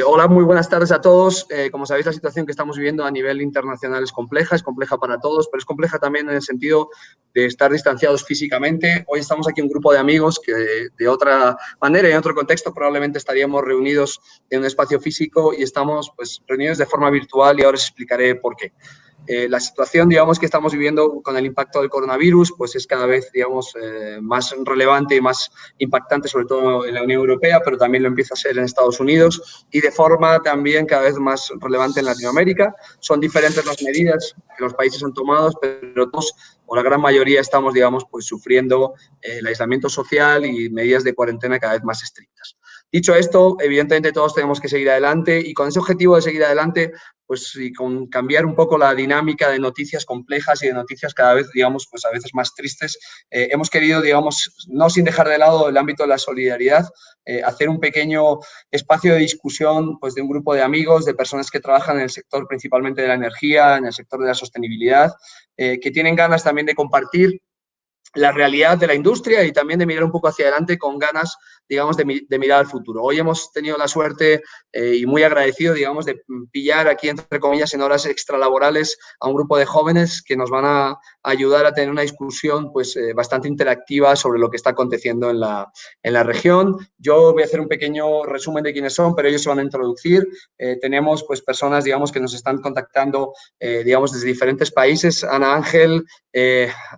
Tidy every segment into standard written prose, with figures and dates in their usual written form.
Hola, muy buenas tardes a todos. Como sabéis, la situación que estamos viviendo a nivel internacional es compleja para todos, pero es compleja también en el sentido de estar distanciados físicamente. Hoy estamos aquí un grupo de amigos que de otra manera y en otro contexto probablemente estaríamos reunidos en un espacio físico y estamos pues, reunidos de forma virtual y ahora os explicaré por qué. La situación, digamos, que estamos viviendo con el impacto del coronavirus, pues es cada vez, digamos, más relevante y más impactante, sobre todo en la Unión Europea, pero también lo empieza a ser en Estados Unidos y de forma también cada vez más relevante en Latinoamérica. Son diferentes las medidas que los países han tomado, pero todos, o la gran mayoría, estamos, digamos, pues sufriendo el aislamiento social y medidas de cuarentena cada vez más estrictas. Dicho esto, evidentemente todos tenemos que seguir adelante y con ese objetivo de seguir adelante, pues y con cambiar un poco la dinámica de noticias complejas y de noticias cada vez, digamos, pues a veces más tristes, hemos querido, digamos, no sin dejar de lado el ámbito de la solidaridad, hacer un pequeño espacio de discusión pues de un grupo de amigos, de personas que trabajan en el sector principalmente de la energía, en el sector de la sostenibilidad, que tienen ganas también de compartir la realidad de la industria y también de mirar un poco hacia adelante con ganas, digamos, de mirar al futuro. Hoy hemos tenido la suerte y muy agradecido, digamos, de pillar aquí, entre comillas, en horas extralaborales a un grupo de jóvenes que nos van a ayudar a tener una discusión pues, bastante interactiva sobre lo que está aconteciendo en la región. Yo voy a hacer un pequeño resumen de quiénes son, pero ellos se van a introducir. Tenemos pues, personas, digamos, que nos están contactando, digamos, desde diferentes países. Ana Ángel,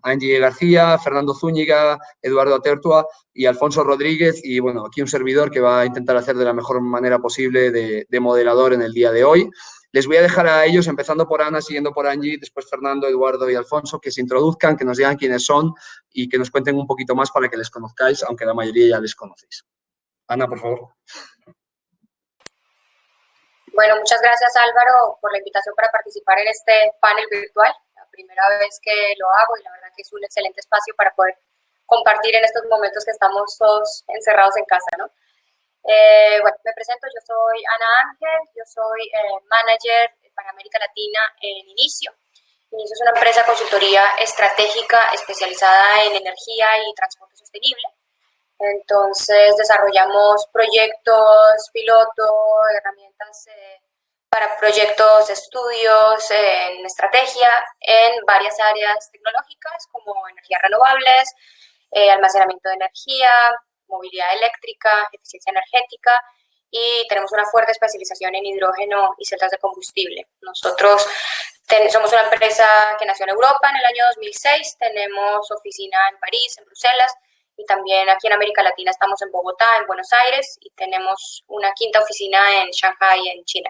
Angie García, Fernando Zúñiga, Eduardo Atertua y Alfonso Rodríguez y, bueno, aquí un servidor que va a intentar hacer de la mejor manera posible de moderador en el día de hoy. Les voy a dejar a ellos, empezando por Ana, siguiendo por Angie, después Fernando, Eduardo y Alfonso, que se introduzcan, que nos digan quiénes son y que nos cuenten un poquito más para que les conozcáis, aunque la mayoría ya les conocéis. Ana, por favor. Bueno, muchas gracias Álvaro por la invitación para participar en este panel virtual. La primera vez que lo hago y la verdad que es un excelente espacio para poder compartir en estos momentos que estamos todos encerrados en casa, ¿no? Bueno, me presento, yo soy Ana Ángel, yo soy manager para América Latina en Inicio. Inicio es una empresa de consultoría estratégica especializada en energía y transporte sostenible. Entonces desarrollamos proyectos piloto, herramientas para proyectos, estudios en estrategia en varias áreas tecnológicas como energías renovables, almacenamiento de energía, movilidad eléctrica, eficiencia energética y tenemos una fuerte especialización en hidrógeno y celdas de combustible. Nosotros somos una empresa que nació en Europa en el año 2006, tenemos oficina en París, en Bruselas, y también aquí en América Latina estamos en Bogotá, en Buenos Aires, y tenemos una quinta oficina en Shanghai, en China.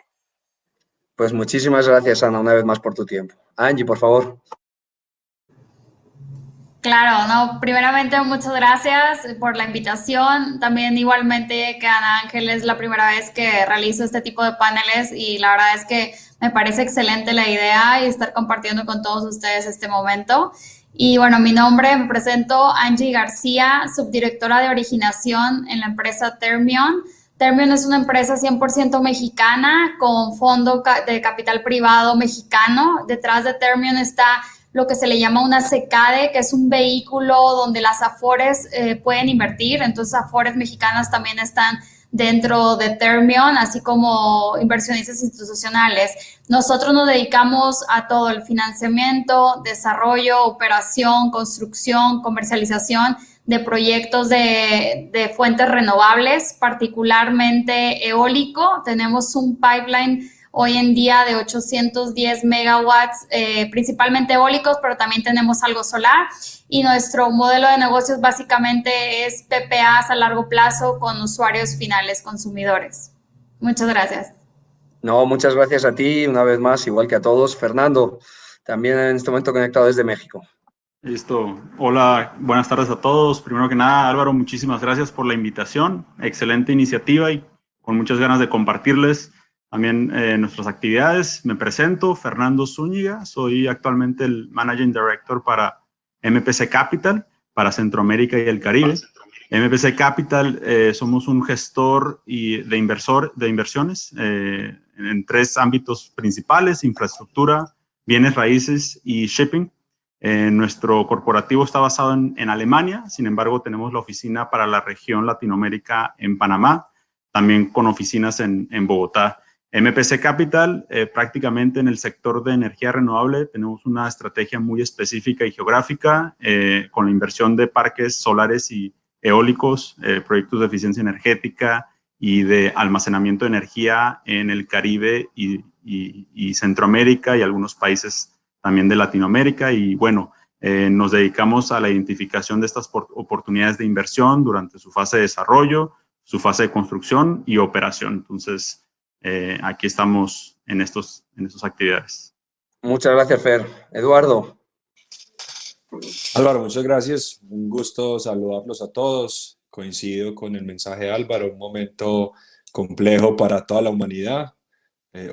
Pues muchísimas gracias, Ana, una vez más por tu tiempo. Angie, por favor. Claro, no, primeramente muchas gracias por la invitación. También igualmente que Ana Ángel es la primera vez que realizo este tipo de paneles y la verdad es que me parece excelente la idea y estar compartiendo con todos ustedes este momento. Y bueno, mi nombre, me presento Angie García, subdirectora de originación en la empresa Termion. Termion es una empresa 100% mexicana con fondo de capital privado mexicano. Detrás de Termion está lo que se le llama una SECADE, que es un vehículo donde las AFORES pueden invertir. Entonces, AFORES mexicanas también están dentro de Termion, así como inversionistas institucionales. Nosotros nos dedicamos a todo el financiamiento, desarrollo, operación, construcción, comercialización de proyectos de fuentes renovables, particularmente eólico. Tenemos un pipeline hoy en día de 810 megawatts, principalmente eólicos, pero también tenemos algo solar. Y nuestro modelo de negocios básicamente es PPAs a largo plazo con usuarios finales, consumidores. Muchas gracias. No, muchas gracias a ti una vez más, igual que a todos. Fernando, también en este momento conectado desde México. Listo. Hola, buenas tardes a todos. Primero que nada, Álvaro, muchísimas gracias por la invitación. Excelente iniciativa y con muchas ganas de compartirles también nuestras actividades. Me presento, Fernando Zúñiga. Soy actualmente el Managing Director para MPC Capital, para Centroamérica y el Caribe. MPC Capital somos un gestor de inversiones en tres ámbitos principales: infraestructura, bienes raíces y shipping. Nuestro corporativo está basado en Alemania, sin embargo tenemos la oficina para la región Latinoamérica en Panamá. también con oficinas en Bogotá. MPC Capital, prácticamente en el sector de energía renovable, tenemos una estrategia muy específica y geográfica con la inversión de parques solares y eólicos, proyectos de eficiencia energética y de almacenamiento de energía en el Caribe y Centroamérica y algunos países también de Latinoamérica. Y bueno, nos dedicamos a la identificación de estas oportunidades de inversión durante su fase de desarrollo, su fase de construcción y operación. Entonces, aquí estamos en estas actividades. Muchas gracias, Fer. Eduardo. Álvaro, muchas gracias. Un gusto saludarlos a todos. Coincido con el mensaje de Álvaro, un momento complejo para toda la humanidad.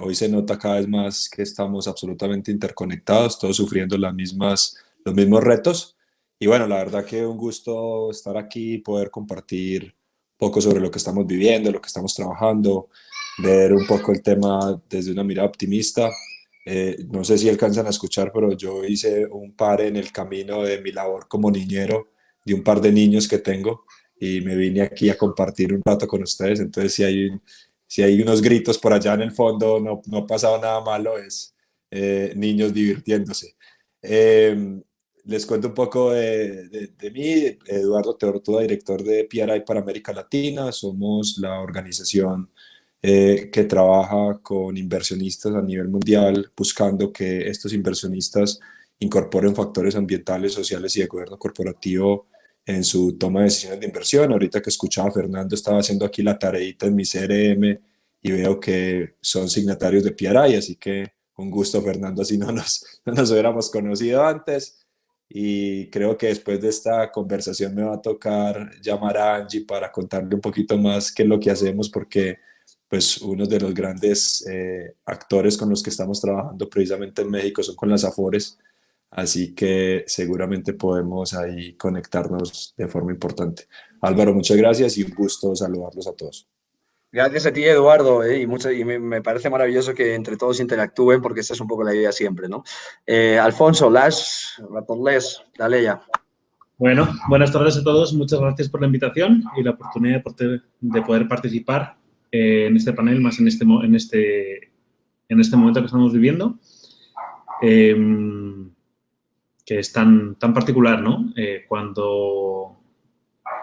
Hoy se nota cada vez más que estamos absolutamente interconectados, todos sufriendo los mismos retos. Y bueno, la verdad que un gusto estar aquí y poder compartir un poco sobre lo que estamos viviendo, lo que estamos trabajando, ver un poco el tema desde una mirada optimista. No sé si alcanzan a escuchar, pero yo hice un par en el camino de mi labor como niñero de un par de niños que tengo y me vine aquí a compartir un rato con ustedes. Entonces, si hay unos gritos por allá en el fondo, no ha pasado nada malo, es niños divirtiéndose. Les cuento un poco de mí. Eduardo Teortúa, director de PRI para América Latina. Somos la organización que trabaja con inversionistas a nivel mundial, buscando que estos inversionistas incorporen factores ambientales, sociales y de gobierno corporativo en su toma de decisiones de inversión. Ahorita que escuchaba a Fernando, estaba haciendo aquí la tareita en mi CRM y veo que son signatarios de PRI, así que un gusto, Fernando, así no nos hubiéramos conocido antes. Y creo que después de esta conversación me va a tocar llamar a Angie para contarle un poquito más qué es lo que hacemos, porque pues uno de los grandes actores con los que estamos trabajando precisamente en México son con las Afores, así que seguramente podemos ahí conectarnos de forma importante. Álvaro, muchas gracias y un gusto saludarlos a todos. Gracias a ti, Eduardo, y me parece maravilloso que entre todos interactúen, porque esa es un poco la idea siempre, ¿no? Alfonso, dale ya. Bueno, buenas tardes a todos. Muchas gracias por la invitación y la oportunidad de poder participar en este panel, más en este momento que estamos viviendo, que es tan particular, ¿no? Cuando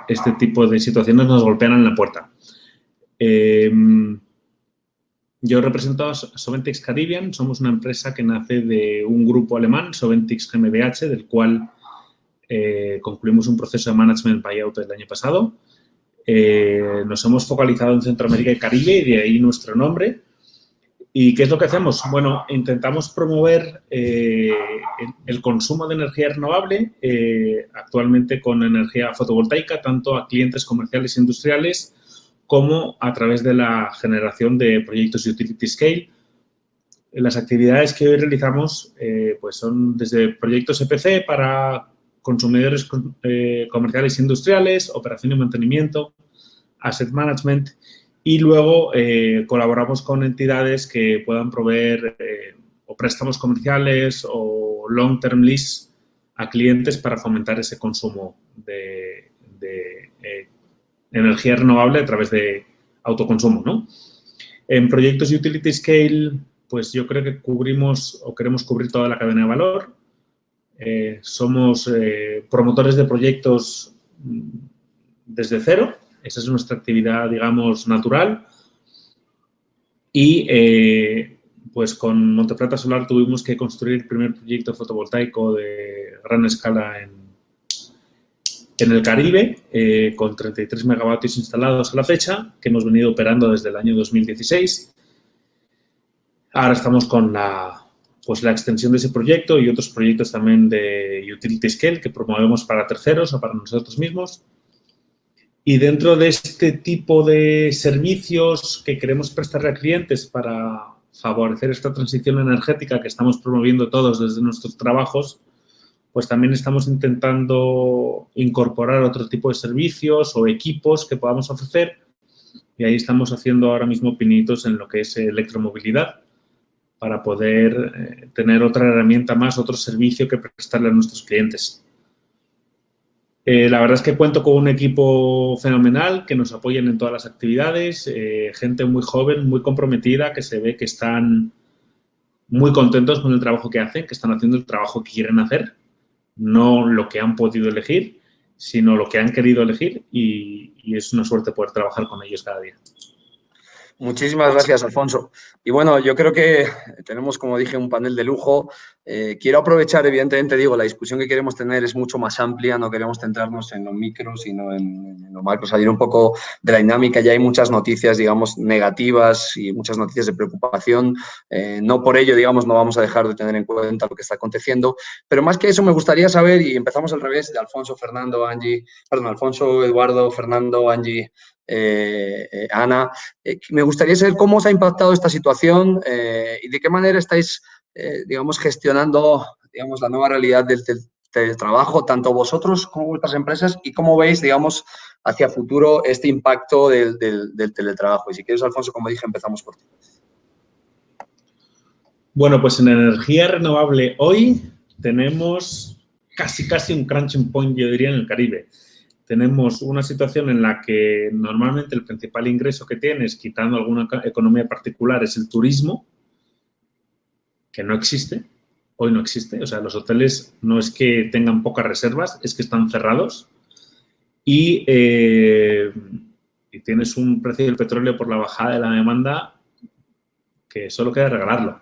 este tipo de situaciones nos golpean en la puerta. Yo represento a Soventix Caribbean. Somos una empresa que nace de un grupo alemán, Soventix GmbH, del cual concluimos un proceso de management buyout el año pasado. Nos hemos focalizado en Centroamérica y Caribe, y de ahí nuestro nombre. ¿Y qué es lo que hacemos? Bueno, intentamos promover el consumo de energía renovable, actualmente con energía fotovoltaica, tanto a clientes comerciales e industriales como a través de la generación de proyectos utility scale. Las actividades que hoy realizamos pues son desde proyectos EPC para consumidores comerciales e industriales, operación y mantenimiento, asset management, y luego colaboramos con entidades que puedan proveer o préstamos comerciales o long-term lease a clientes para fomentar ese consumo de energía renovable a través de autoconsumo, ¿no? En proyectos utility scale, pues yo creo que cubrimos o queremos cubrir toda la cadena de valor. Somos promotores de proyectos desde cero. Esa es nuestra actividad, digamos, natural. Y pues con Monteplata Solar tuvimos que construir el primer proyecto fotovoltaico de gran escala en el Caribe, con 33 megavatios instalados a la fecha, que hemos venido operando desde el año 2016. Ahora estamos con la extensión de ese proyecto y otros proyectos también de utility scale que promovemos para terceros o para nosotros mismos. Y dentro de este tipo de servicios que queremos prestarle a clientes para favorecer esta transición energética que estamos promoviendo todos desde nuestros trabajos, pues también estamos intentando incorporar otro tipo de servicios o equipos que podamos ofrecer. Y ahí estamos haciendo ahora mismo pinitos en lo que es electromovilidad para poder tener otra herramienta más, otro servicio que prestarle a nuestros clientes. La verdad es que cuento con un equipo fenomenal que nos apoyan en todas las actividades, gente muy joven, muy comprometida, que se ve que están muy contentos con el trabajo que hacen, que están haciendo el trabajo que quieren hacer, no lo que han podido elegir, sino lo que han querido elegir y es una suerte poder trabajar con ellos cada día. Muchísimas gracias, Alfonso. Y bueno, yo creo que tenemos, como dije, un panel de lujo. Quiero aprovechar, evidentemente, digo, la discusión que queremos tener es mucho más amplia, no queremos centrarnos en lo micro, sino en lo macro, salir un poco de la dinámica. Ya hay muchas noticias, digamos, negativas y muchas noticias de preocupación. No por ello, digamos, no vamos a dejar de tener en cuenta lo que está aconteciendo. Pero más que eso, me gustaría saber, y empezamos al revés, de Alfonso, Fernando, Angie, perdón, Alfonso, Eduardo, Fernando, Angie, Ana, me gustaría saber cómo os ha impactado esta situación y de qué manera estáis, digamos, gestionando, digamos, la nueva realidad del teletrabajo, tanto vosotros como vuestras empresas, y cómo veis, digamos, hacia futuro este impacto del teletrabajo. Y si quieres, Alfonso, como dije, empezamos por ti. Bueno, pues en energía renovable hoy tenemos casi un crunching point, yo diría, en el Caribe. Tenemos una situación en la que normalmente el principal ingreso que tienes, quitando alguna economía particular, es el turismo, que no existe, hoy no existe. O sea, los hoteles no es que tengan pocas reservas, es que están cerrados y tienes un precio del petróleo por la bajada de la demanda que solo queda regalarlo.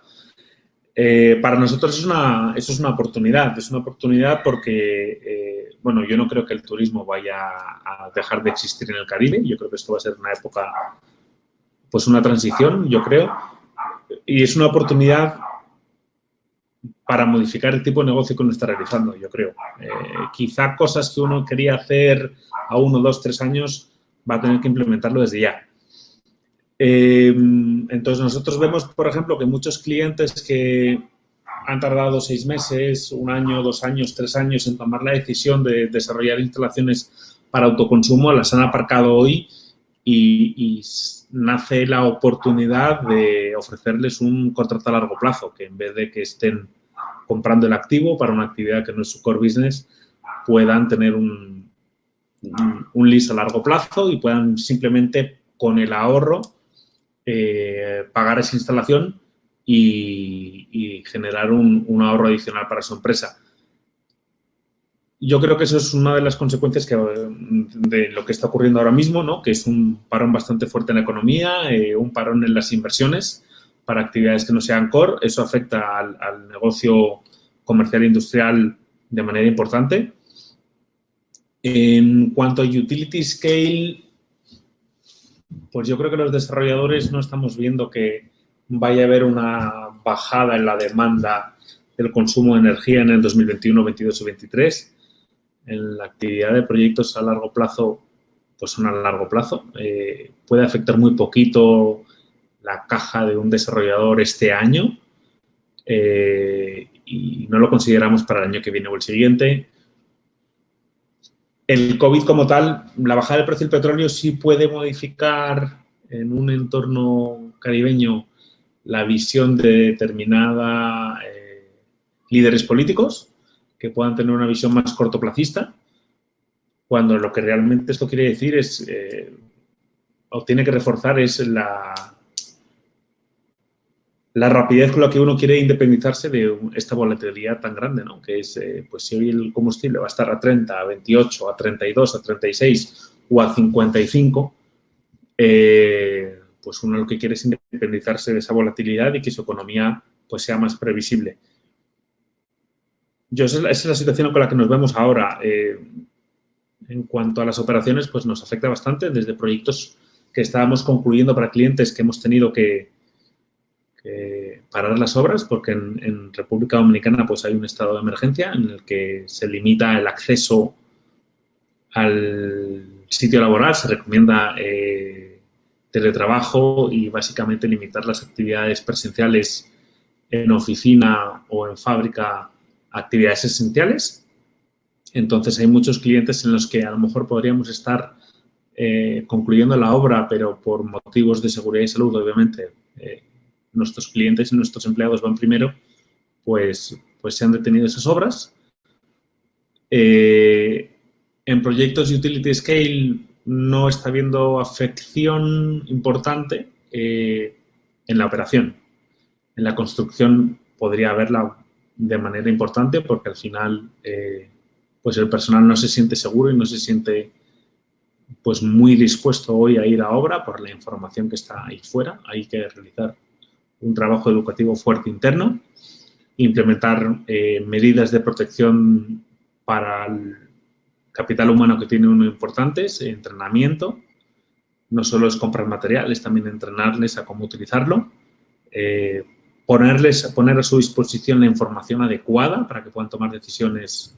Para nosotros eso es una oportunidad porque, bueno, yo no creo que el turismo vaya a dejar de existir en el Caribe, yo creo que esto va a ser una época, pues una transición, yo creo, y es una oportunidad para modificar el tipo de negocio que uno está realizando, yo creo. Quizá cosas que uno quería hacer a 1, 2, 3 años va a tener que implementarlo desde ya. Entonces, nosotros vemos, por ejemplo, que muchos clientes que han tardado 6 meses, 1 año, 2 años, 3 años en tomar la decisión de desarrollar instalaciones para autoconsumo, las han aparcado hoy y nace la oportunidad de ofrecerles un contrato a largo plazo, que en vez de que estén comprando el activo para una actividad que no es su core business, puedan tener un lease a largo plazo y puedan simplemente con el ahorro pagar esa instalación y generar un ahorro adicional para su empresa. Yo creo que eso es una de las consecuencias de lo que está ocurriendo ahora mismo, ¿no? Que es un parón bastante fuerte en la economía, un parón en las inversiones para actividades que no sean core. Eso afecta al negocio comercial e industrial de manera importante. En cuanto a utility scale, pues yo creo que los desarrolladores no estamos viendo que vaya a haber una bajada en la demanda del consumo de energía en el 2021, 22 y 23. En la actividad de proyectos a largo plazo, pues son a largo plazo. Puede afectar muy poquito la caja de un desarrollador este año y no lo consideramos para el año que viene o el siguiente. El COVID como tal, la bajada del precio del petróleo sí puede modificar en un entorno caribeño la visión de determinada líderes políticos que puedan tener una visión más cortoplacista, cuando lo que realmente esto quiere decir es, o tiene que reforzar, es la rapidez con la que uno quiere independizarse de esta volatilidad tan grande, ¿no? Que es, pues si hoy el combustible va a estar a 30, a 28, a 32, a 36 o a 55, pues uno lo que quiere es independizarse de esa volatilidad y que su economía pues sea más previsible. Esa es la situación con la que nos vemos ahora. En cuanto a las operaciones, pues nos afecta bastante desde proyectos que estábamos concluyendo para clientes que hemos tenido que parar las obras porque en República Dominicana pues hay un estado de emergencia en el que se limita el acceso al sitio laboral, se recomienda teletrabajo y básicamente limitar las actividades presenciales en oficina o en fábrica a actividades esenciales. Entonces hay muchos clientes en los que a lo mejor podríamos estar concluyendo la obra, pero por motivos de seguridad y salud, obviamente, nuestros clientes y nuestros empleados van primero, pues se han detenido esas obras. En proyectos utility scale no está habiendo afección importante en la operación. En la construcción podría haberla de manera importante porque al final pues el personal no se siente seguro y no se siente pues muy dispuesto hoy a ir a obra por la información que está ahí fuera. Hay que realizar un trabajo educativo fuerte interno, implementar medidas de protección para el capital humano que tiene uno importantes, entrenamiento, no solo es comprar materiales, también entrenarles a cómo utilizarlo, poner a su disposición la información adecuada para que puedan tomar decisiones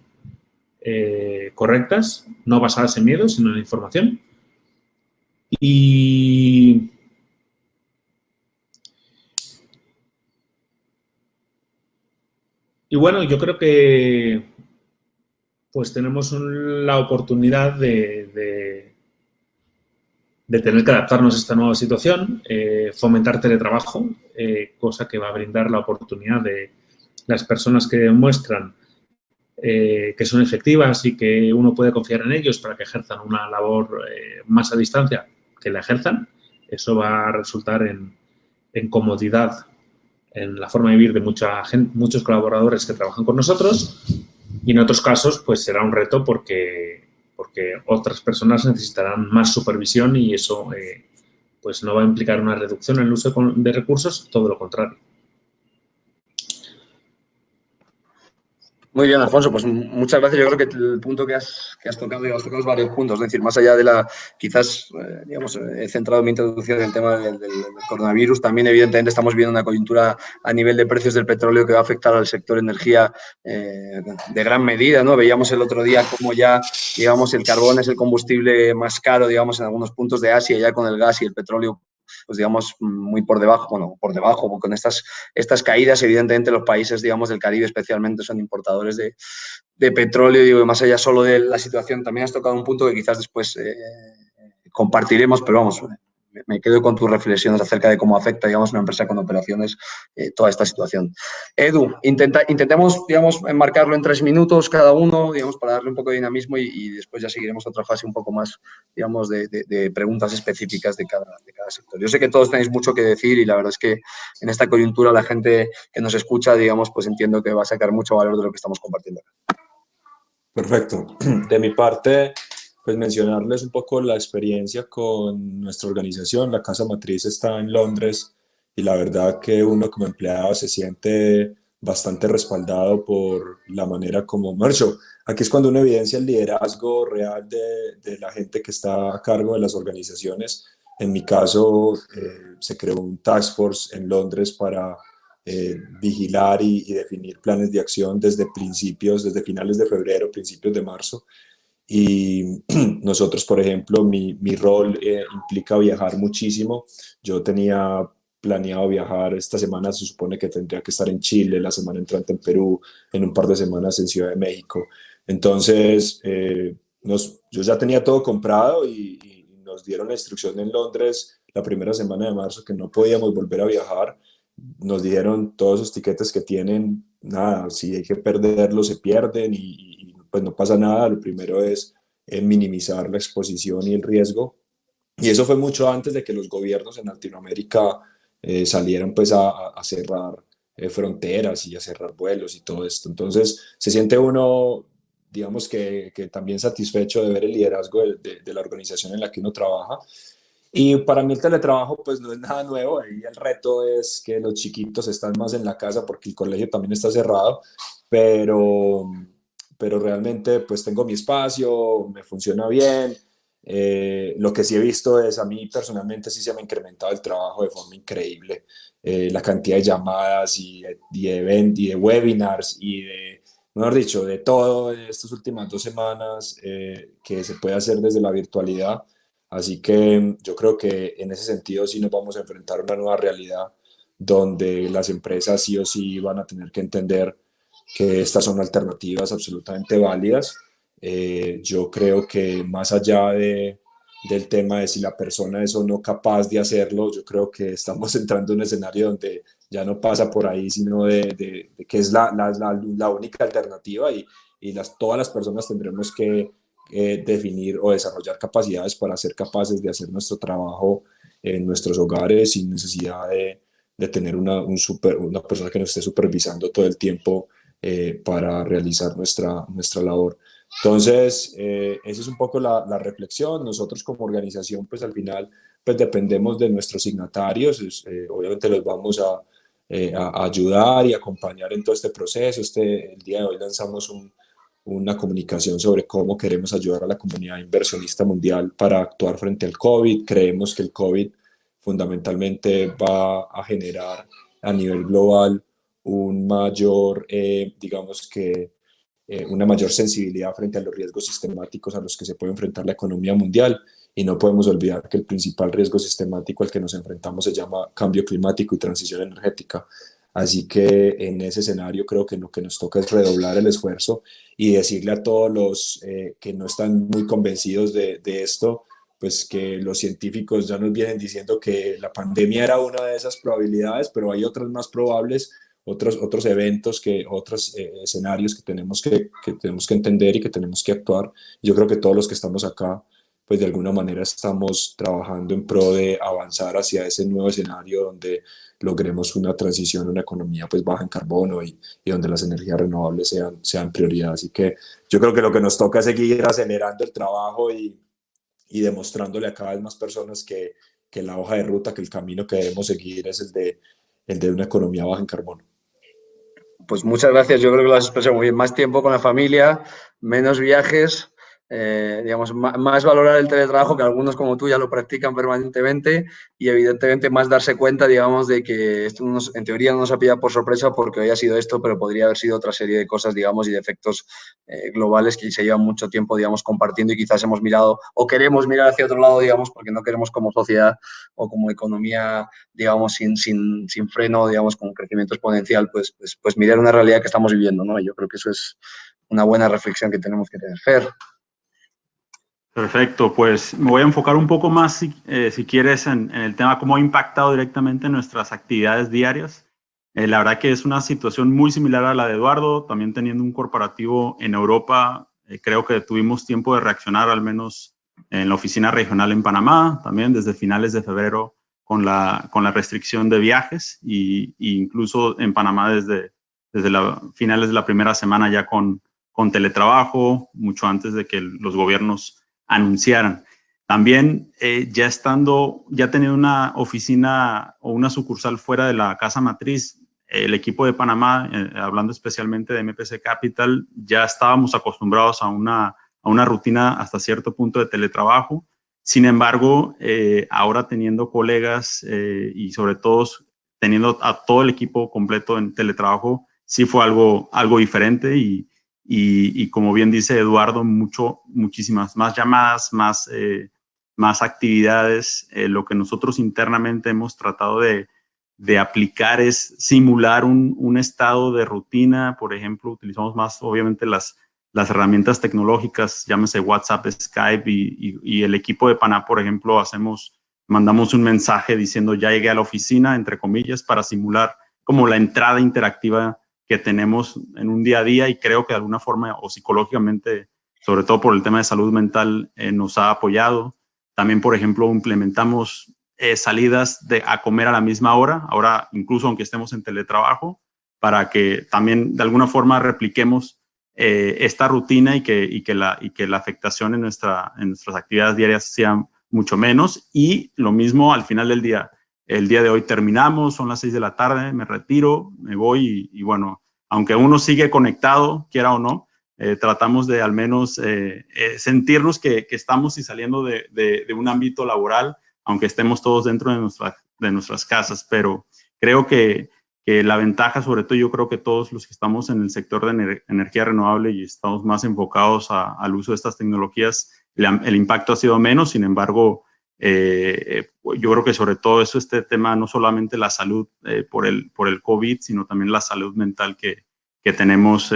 correctas, no basadas en miedo, sino en información. Y bueno, yo creo que pues tenemos la oportunidad de tener que adaptarnos a esta nueva situación, fomentar teletrabajo, cosa que va a brindar la oportunidad de las personas que demuestran que son efectivas y que uno puede confiar en ellos para que ejerzan una labor más a distancia, que la ejerzan. Eso va a resultar en comodidad en la forma de vivir de muchos colaboradores que trabajan con nosotros, y en otros casos pues será un reto porque otras personas necesitarán más supervisión y eso pues no va a implicar una reducción en el uso de recursos, todo lo contrario. Muy bien, Alfonso, pues muchas gracias. Yo creo que el punto que has tocado, has tocado varios puntos, es decir, más allá de quizás, digamos, he centrado mi introducción en el tema del coronavirus, también evidentemente estamos viendo una coyuntura a nivel de precios del petróleo que va a afectar al sector energía de gran medida, ¿no? Veíamos el otro día cómo ya, digamos, el carbón es el combustible más caro, digamos, en algunos puntos de Asia, ya con el gas y el petróleo, pues digamos, muy por debajo, con estas caídas, evidentemente los países, digamos, del Caribe especialmente son importadores de petróleo, digo, más allá solo de la situación, también has tocado un punto que quizás después compartiremos, pero vamos, me quedo con tus reflexiones acerca de cómo afecta, digamos, una empresa con operaciones toda esta situación. Edu, intentemos, digamos, enmarcarlo en 3 minutos cada uno, digamos, para darle un poco de dinamismo y después ya seguiremos otra fase un poco más, digamos, de preguntas específicas de cada sector. Yo sé que todos tenéis mucho que decir y la verdad es que en esta coyuntura la gente que nos escucha, digamos, pues entiendo que va a sacar mucho valor de lo que estamos compartiendo. Perfecto. De mi parte, pues mencionarles un poco la experiencia con nuestra organización. La casa matriz está en Londres y la verdad que uno como empleado se siente bastante respaldado por la manera como Marcho. Aquí es cuando uno evidencia el liderazgo real de la gente que está a cargo de las organizaciones. En mi caso, se creó un task force en Londres para vigilar y definir planes de acción desde finales de febrero, principios de marzo. Y nosotros, por ejemplo, mi rol implica viajar muchísimo. Yo tenía planeado viajar esta semana, se supone que tendría que estar en Chile, la semana entrante en Perú, en un par de semanas en Ciudad de México. Entonces, yo ya tenía todo comprado y nos dieron la instrucción en Londres la primera semana de marzo que no podíamos volver a viajar. Nos dijeron todos esos tiquetes que tienen, nada, si hay que perderlos, se pierden y pues no pasa nada. Lo primero es minimizar la exposición y el riesgo. Y eso fue mucho antes de que los gobiernos en Latinoamérica salieran pues a cerrar fronteras y a cerrar vuelos y todo esto. Entonces se siente uno, digamos que también satisfecho de ver el liderazgo de la organización en la que uno trabaja. Y para mí el teletrabajo pues no es nada nuevo, ahí el reto es que los chiquitos están más en la casa porque el colegio también está cerrado, pero realmente pues tengo mi espacio, me funciona bien. Lo que sí he visto es, a mí personalmente sí se me ha incrementado el trabajo de forma increíble, la cantidad de llamadas y de webinars mejor dicho, de todo estas últimas 2 semanas que se puede hacer desde la virtualidad. Así que yo creo que en ese sentido sí nos vamos a enfrentar a una nueva realidad donde las empresas sí o sí van a tener que entender que estas son alternativas absolutamente válidas. Yo creo que más allá del tema de si la persona es o no capaz de hacerlo, yo creo que estamos entrando en un escenario donde ya no pasa por ahí, sino de que es la única alternativa y todas las personas tendremos que definir o desarrollar capacidades para ser capaces de hacer nuestro trabajo en nuestros hogares sin necesidad de tener una persona que nos esté supervisando todo el tiempo para realizar nuestra labor. Entonces, esa es un poco la reflexión. Nosotros como organización, pues al final, pues dependemos de nuestros signatarios. Obviamente los vamos a ayudar y acompañar en todo este proceso. El día de hoy lanzamos una comunicación sobre cómo queremos ayudar a la comunidad inversionista mundial para actuar frente al COVID. Creemos que el COVID fundamentalmente va a generar a nivel global un mayor, una mayor sensibilidad frente a los riesgos sistemáticos a los que se puede enfrentar la economía mundial, y no podemos olvidar que el principal riesgo sistemático al que nos enfrentamos se llama cambio climático y transición energética. Así que en ese escenario creo que lo que nos toca es redoblar el esfuerzo y decirle a todos los que no están muy convencidos de esto, pues que los científicos ya nos vienen diciendo que la pandemia era una de esas probabilidades, pero hay otras más probables, otros eventos, otros escenarios que tenemos que entender y que tenemos que actuar. Yo creo que todos los que estamos acá, pues de alguna manera estamos trabajando en pro de avanzar hacia ese nuevo escenario donde logremos una transición, una economía pues baja en carbono y donde las energías renovables sean prioridad. Así que yo creo que lo que nos toca es seguir acelerando el trabajo y demostrándole a cada vez más personas que la hoja de ruta, que el camino que debemos seguir es el de una economía baja en carbono. Pues muchas gracias, yo creo que lo has expresado muy bien. Más tiempo con la familia, menos viajes, digamos, más valorar el teletrabajo, que algunos como tú ya lo practican permanentemente, y evidentemente más darse cuenta, digamos, de que esto en teoría no nos ha pillado por sorpresa porque hoy ha sido esto, pero podría haber sido otra serie de cosas, digamos, y de efectos globales que se llevan mucho tiempo, digamos, compartiendo, y quizás hemos mirado o queremos mirar hacia otro lado, digamos, porque no queremos como sociedad o como economía, digamos, sin freno, digamos, con crecimiento exponencial, pues mirar una realidad que estamos viviendo, ¿no? Y yo creo que eso es una buena reflexión que tenemos que tener. Fer. Perfecto, pues me voy a enfocar un poco más, si quieres, en el tema cómo ha impactado directamente nuestras actividades diarias. La verdad que es una situación muy similar a la de Eduardo, también teniendo un corporativo en Europa. Creo que tuvimos tiempo de reaccionar, al menos en la oficina regional en Panamá, también desde finales de febrero con la restricción de viajes, y incluso en Panamá desde finales de la primera semana ya con teletrabajo, mucho antes de que los gobiernos anunciaran. También ya teniendo una oficina o una sucursal fuera de la casa matriz, el equipo de Panamá, hablando especialmente de MPC Capital, ya estábamos acostumbrados a una rutina hasta cierto punto de teletrabajo. Sin embargo, ahora teniendo colegas y sobre todo teniendo a todo el equipo completo en teletrabajo, sí fue algo diferente, y como bien dice Eduardo, muchísimas más llamadas, más actividades. Lo que nosotros internamente hemos tratado de aplicar es simular un estado de rutina. Por ejemplo, utilizamos más obviamente las herramientas tecnológicas, llámese WhatsApp, Skype, y el equipo de Panamá, por ejemplo, mandamos un mensaje diciendo ya llegué a la oficina, entre comillas, para simular como la entrada interactiva que tenemos en un día a día, y creo que de alguna forma o psicológicamente, sobre todo por el tema de salud mental, nos ha apoyado. También, por ejemplo, implementamos salidas a comer a la misma hora, ahora incluso aunque estemos en teletrabajo, para que también de alguna forma repliquemos esta rutina y que la afectación en nuestras actividades diarias sea mucho menos. Y lo mismo al final del día. El día de hoy terminamos, son las 6 de la tarde, me retiro, me voy y bueno, aunque uno sigue conectado, quiera o no, tratamos de al menos sentirnos que estamos saliendo de un ámbito laboral, aunque estemos todos dentro de nuestras casas. Pero creo que la ventaja, sobre todo yo creo que todos los que estamos en el sector de energía renovable y estamos más enfocados al uso de estas tecnologías, el impacto ha sido menos. Sin embargo, yo creo que sobre todo este tema, no solamente la salud por el COVID, sino también la salud mental que tenemos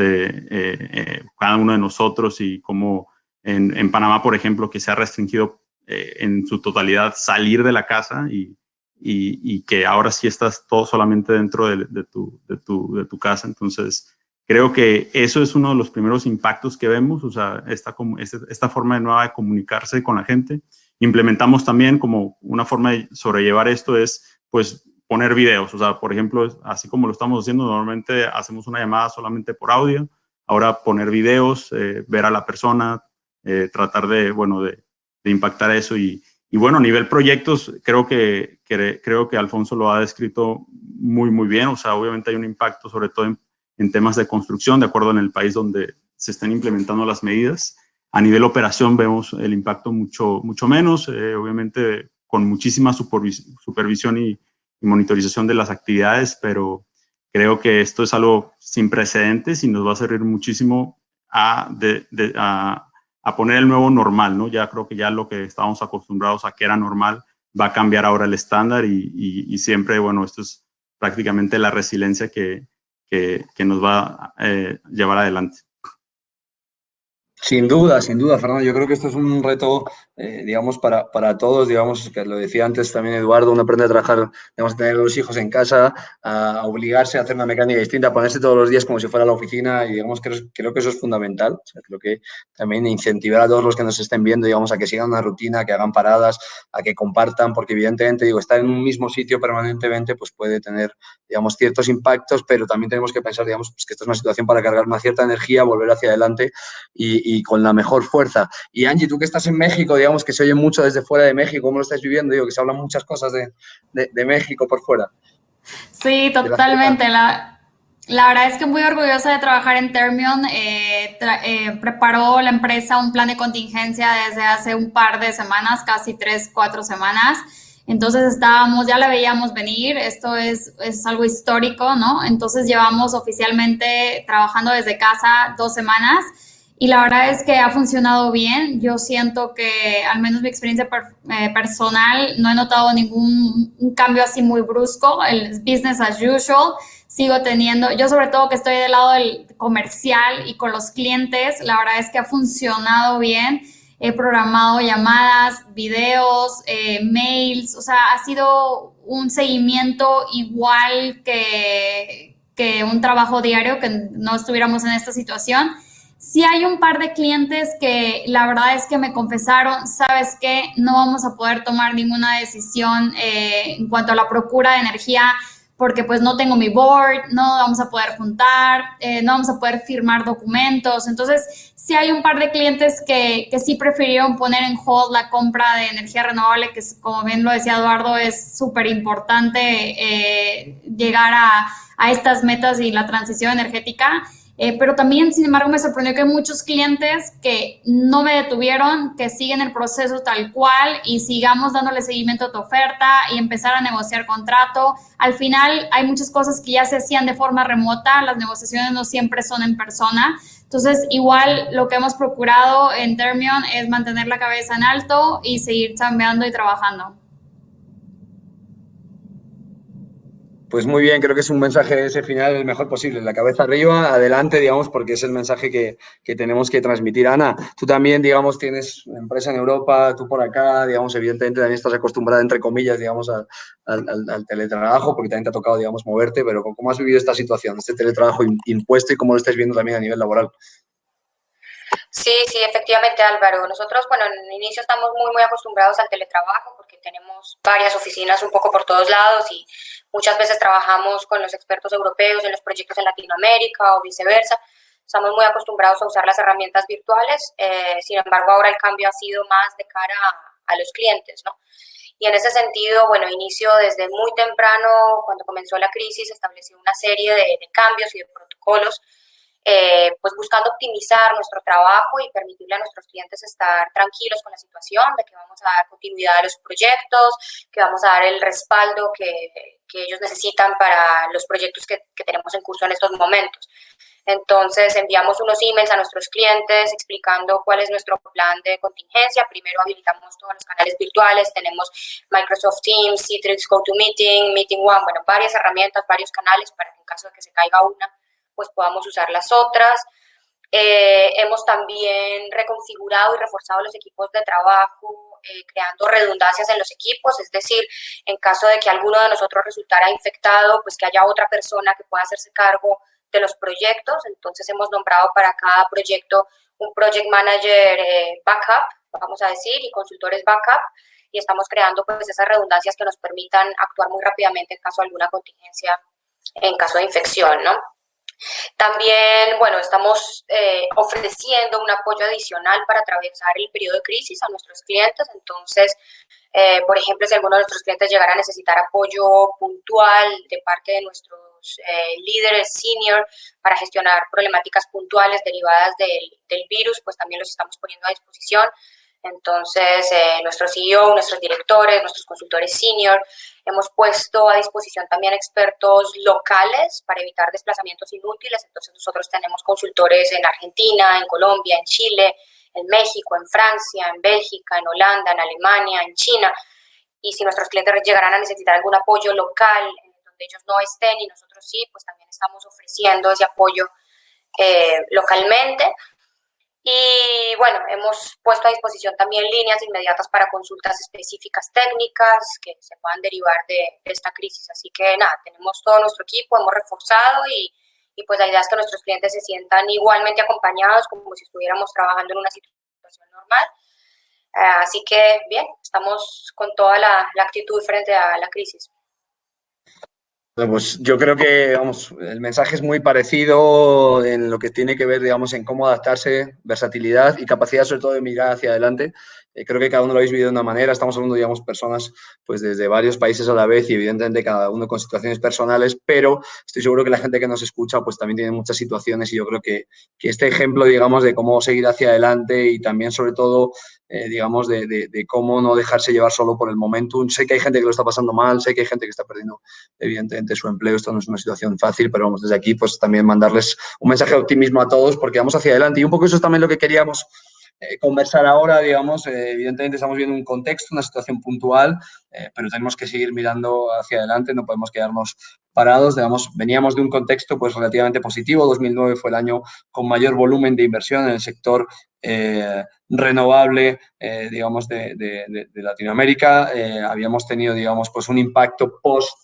cada uno de nosotros, y como en Panamá, por ejemplo, que se ha restringido en su totalidad salir de la casa, y que ahora sí estás todo solamente dentro de tu casa. Entonces Creo que eso es uno de los primeros impactos que vemos, o sea, esta forma nueva de comunicarse con la gente. Implementamos también como una forma de sobrellevar esto es, pues, poner videos. O sea, por ejemplo, así como lo estamos haciendo, normalmente hacemos una llamada solamente por audio. Ahora poner videos, ver a la persona, tratar de, bueno, de impactar eso. Y bueno, a nivel proyectos, creo que Alfonso lo ha descrito muy, muy bien. O sea, obviamente hay un impacto, sobre todo en temas de construcción, de acuerdo en el país donde se estén implementando las medidas. A nivel operación vemos el impacto mucho menos, obviamente con muchísima supervisión y monitorización de las actividades, pero creo que esto es algo sin precedentes y nos va a servir muchísimo a poner el nuevo normal, ¿no? Ya creo que ya lo que estábamos acostumbrados a que era normal va a cambiar ahora el estándar y siempre, bueno, esto es prácticamente la resiliencia que nos va a llevar adelante. Sin duda, Fernando. Yo creo que esto es un reto, digamos, para todos, digamos, que lo decía antes también Eduardo, uno aprende a trabajar, digamos, a tener los hijos en casa, a obligarse a hacer una mecánica distinta, a ponerse todos los días como si fuera la oficina y, digamos, creo que eso es fundamental. O sea, creo que también incentivar a todos los que nos estén viendo, digamos, a que sigan una rutina, que hagan paradas, a que compartan, porque evidentemente, digo, estar en un mismo sitio permanentemente, pues puede tener, digamos, ciertos impactos, pero también tenemos que pensar, digamos, pues que esto es una situación para cargar una cierta energía, volver hacia adelante y con la mejor fuerza. Y Angie, tú que estás en México, digamos que se oye mucho desde fuera de México, ¿cómo lo estás viviendo? Digo, que se hablan muchas cosas de México por fuera. Sí, totalmente. La verdad es que muy orgullosa de trabajar en Termion. Preparó la empresa un plan de contingencia desde hace un par de semanas, casi 3, 4 semanas. Entonces ya la veíamos venir, esto es algo histórico, ¿no? Entonces llevamos oficialmente trabajando desde casa 2 semanas y la verdad es que ha funcionado bien. Yo siento que, al menos mi experiencia personal, no he notado un cambio así muy brusco, el business as usual. Sigo teniendo, yo sobre todo que estoy del lado del comercial y con los clientes, la verdad es que ha funcionado bien. He programado llamadas, videos, mails, o sea, ha sido un seguimiento igual que un trabajo diario, que no estuviéramos en esta situación. Sí hay un par de clientes que la verdad es que me confesaron, ¿sabes qué? No vamos a poder tomar ninguna decisión en cuanto a la procura de energía porque pues no tengo mi board, no vamos a poder juntar, no vamos a poder firmar documentos. Entonces, sí hay un par de clientes que sí prefirieron poner en hold la compra de energía renovable, que como bien lo decía Eduardo, es súper importante llegar a estas metas y la transición energética. Pero también, sin embargo, me sorprendió que hay muchos clientes que no me detuvieron, que siguen el proceso tal cual y sigamos dándole seguimiento a tu oferta y empezar a negociar contrato. Al final, hay muchas cosas que ya se hacían de forma remota, las negociaciones no siempre son en persona. Entonces, igual lo que hemos procurado en Termion es mantener la cabeza en alto y seguir chambeando y trabajando. Pues muy bien, creo que es un mensaje ese final el mejor posible, la cabeza arriba, adelante, digamos, porque es el mensaje que tenemos que transmitir. Ana, tú también, digamos, tienes empresa en Europa, tú por acá, digamos, evidentemente también estás acostumbrada, entre comillas, digamos, al teletrabajo, porque también te ha tocado, digamos, moverte, pero ¿cómo has vivido esta situación, este teletrabajo impuesto y cómo lo estás viendo también a nivel laboral? Sí, efectivamente, Álvaro. Nosotros, bueno, en inicio estamos muy acostumbrados al teletrabajo porque tenemos varias oficinas un poco por todos lados y muchas veces trabajamos con los expertos europeos en los proyectos en Latinoamérica o viceversa. Estamos muy acostumbrados a usar las herramientas virtuales, sin embargo, ahora el cambio ha sido más de cara a los clientes, ¿no? Y en ese sentido, bueno, inicio desde muy temprano, cuando comenzó la crisis, establecí una serie de cambios y de protocolos pues buscando optimizar nuestro trabajo y permitirle a nuestros clientes estar tranquilos con la situación, de que vamos a dar continuidad a los proyectos, que vamos a dar el respaldo que ellos necesitan para los proyectos que tenemos en curso en estos momentos. Entonces enviamos unos emails a nuestros clientes explicando cuál es nuestro plan de contingencia. Primero habilitamos todos los canales virtuales, tenemos Microsoft Teams, Citrix, GoToMeeting, Meeting One, bueno, varias herramientas, varios canales para que en caso de que se caiga una, pues podamos usar las otras. Hemos también reconfigurado y reforzado los equipos de trabajo, creando redundancias en los equipos, es decir, en caso de que alguno de nosotros resultara infectado, pues que haya otra persona que pueda hacerse cargo de los proyectos. Entonces hemos nombrado para cada proyecto un project manager backup, vamos a decir, y consultores backup, y estamos creando pues esas redundancias que nos permitan actuar muy rápidamente en caso de alguna contingencia, en caso de infección, ¿no? También, bueno, estamos ofreciendo un apoyo adicional para atravesar el periodo de crisis a nuestros clientes. Entonces, por ejemplo, si alguno de nuestros clientes llegara a necesitar apoyo puntual de parte de nuestros líderes senior para gestionar problemáticas puntuales derivadas del virus, pues también los estamos poniendo a disposición. Entonces, nuestro CEO, nuestros directores, nuestros consultores senior, hemos puesto a disposición también expertos locales para evitar desplazamientos inútiles. Entonces, nosotros tenemos consultores en Argentina, en Colombia, en Chile, en México, en Francia, en Bélgica, en Holanda, en Alemania, en China. Y si nuestros clientes llegaran a necesitar algún apoyo local, donde ellos no estén y nosotros sí, pues también estamos ofreciendo ese apoyo localmente. Y bueno, hemos puesto a disposición también líneas inmediatas para consultas específicas técnicas que se puedan derivar de esta crisis. Así que nada, tenemos todo nuestro equipo, hemos reforzado y pues la idea es que nuestros clientes se sientan igualmente acompañados como si estuviéramos trabajando en una situación normal. Así que bien, estamos con toda la actitud frente a la crisis. Pues yo creo que, vamos, el mensaje es muy parecido en lo que tiene que ver, digamos, en cómo adaptarse, versatilidad y capacidad, sobre todo, de mirar hacia adelante. Creo que cada uno lo habéis vivido de una manera. Estamos hablando, digamos, personas pues desde varios países a la vez y, evidentemente, cada uno con situaciones personales, pero estoy seguro que la gente que nos escucha pues también tiene muchas situaciones y yo creo que este ejemplo, digamos, de cómo seguir hacia adelante y también, sobre todo, digamos, de cómo no dejarse llevar solo por el momentum. Sé que hay gente que lo está pasando mal, sé que hay gente que está perdiendo, evidentemente, su empleo. Esto no es una situación fácil, pero vamos, desde aquí pues también mandarles un mensaje de optimismo a todos porque vamos hacia adelante. Y un poco eso es también lo que queríamos conversar ahora, digamos. Evidentemente estamos viendo un contexto, una situación puntual, pero tenemos que seguir mirando hacia adelante, no podemos quedarnos parados. Digamos, veníamos de un contexto pues relativamente positivo. 2009 fue el año con mayor volumen de inversión en el sector renovable, digamos, de Latinoamérica. Habíamos tenido, digamos, pues un impacto post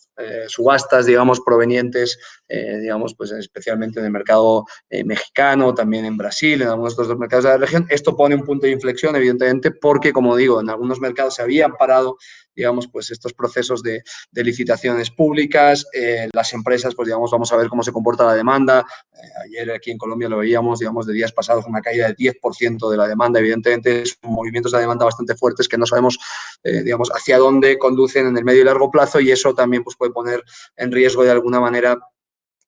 subastas, digamos, provenientes, digamos, pues especialmente del mercado mexicano, también en Brasil, en algunos de los mercados de la región. Esto pone un punto de inflexión, evidentemente, porque, como digo, en algunos mercados se habían parado, digamos, pues estos procesos de licitaciones públicas. Las empresas, pues, digamos, vamos a ver cómo se comporta la demanda. Ayer aquí en Colombia lo veíamos, digamos, de días pasados, una caída del 10% de la demanda. Evidentemente, son movimientos de demanda bastante fuertes que no sabemos, digamos, hacia dónde conducen en el medio y largo plazo, y eso también pues, puede poner en riesgo de alguna manera,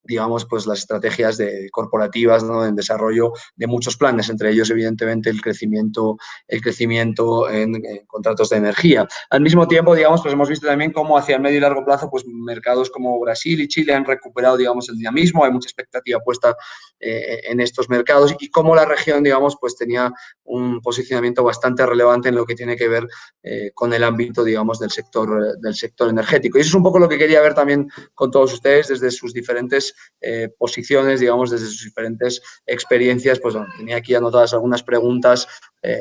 digamos, pues las estrategias corporativas, ¿no?, en desarrollo de muchos planes, entre ellos, evidentemente, el crecimiento en contratos de energía. Al mismo tiempo, digamos, pues hemos visto también cómo hacia el medio y largo plazo, pues mercados como Brasil y Chile han recuperado, digamos, el dinamismo. Hay mucha expectativa puesta en estos mercados y cómo la región, digamos, pues tenía un posicionamiento bastante relevante en lo que tiene que ver con el ámbito, digamos, del sector energético. Y eso es un poco lo que quería ver también con todos ustedes desde sus diferentes posiciones, digamos, desde sus diferentes experiencias. Pues bueno, tenía aquí anotadas algunas preguntas,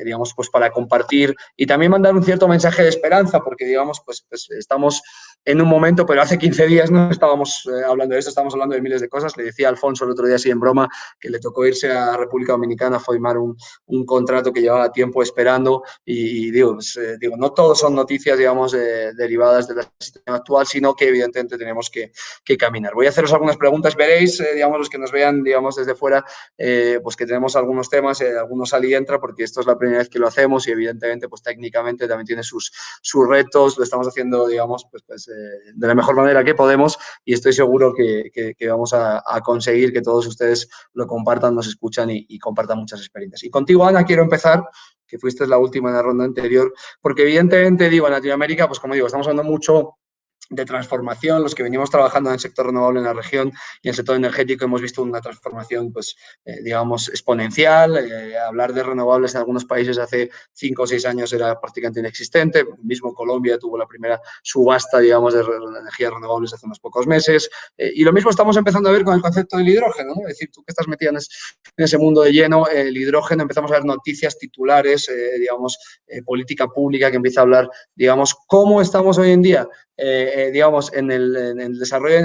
digamos, pues para compartir y también mandar un cierto mensaje de esperanza, porque, digamos, pues estamos en un momento, pero hace 15 días no estábamos hablando de esto, estábamos hablando de miles de cosas. Le decía a Alfonso el otro día, así en broma, que le tocó irse a República Dominicana a firmar un contrato que llevaba tiempo esperando y digo, no todos son noticias, digamos, derivadas de la situación actual, sino que evidentemente tenemos que caminar. Voy a haceros algunas preguntas, veréis, digamos, los que nos vean, digamos, desde fuera, pues que tenemos algunos temas, algunos sal y entra, porque esto es la primera vez que lo hacemos y evidentemente, pues técnicamente también tiene sus retos. Lo estamos haciendo, digamos, pues de la mejor manera que podemos y estoy seguro que vamos a conseguir que todos ustedes lo compartan, nos escuchan y compartan muchas experiencias. Y contigo, Ana, quiero empezar, que fuiste la última en la ronda anterior, porque evidentemente, digo, en Latinoamérica, pues como digo, estamos hablando mucho de transformación. Los que venimos trabajando en el sector renovable en la región y en el sector energético hemos visto una transformación, pues, digamos, exponencial. Hablar de renovables en algunos países hace 5 o 6 años era prácticamente inexistente. Mismo Colombia tuvo la primera subasta, digamos, de energías renovables hace unos pocos meses. Y lo mismo estamos empezando a ver con el concepto del hidrógeno, ¿no? Es decir, tú que estás metida en ese mundo de lleno, el hidrógeno, empezamos a ver noticias, titulares, digamos, política pública que empieza a hablar, digamos, cómo estamos hoy en día, digamos, en el desarrollo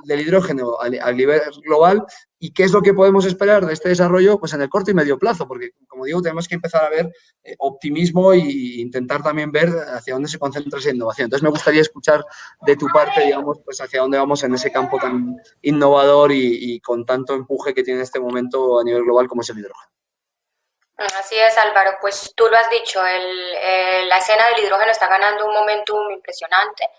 del hidrógeno a nivel global, ¿Y qué es lo que podemos esperar de este desarrollo? Pues en el corto y medio plazo, porque, como digo, tenemos que empezar a ver optimismo e intentar también ver hacia dónde se concentra esa innovación. Entonces, me gustaría escuchar de tu parte, digamos, pues hacia dónde vamos en ese campo tan innovador y con tanto empuje que tiene en este momento a nivel global como es el hidrógeno. Así es, Álvaro, pues tú lo has dicho, la escena del hidrógeno está ganando un momentum impresionante.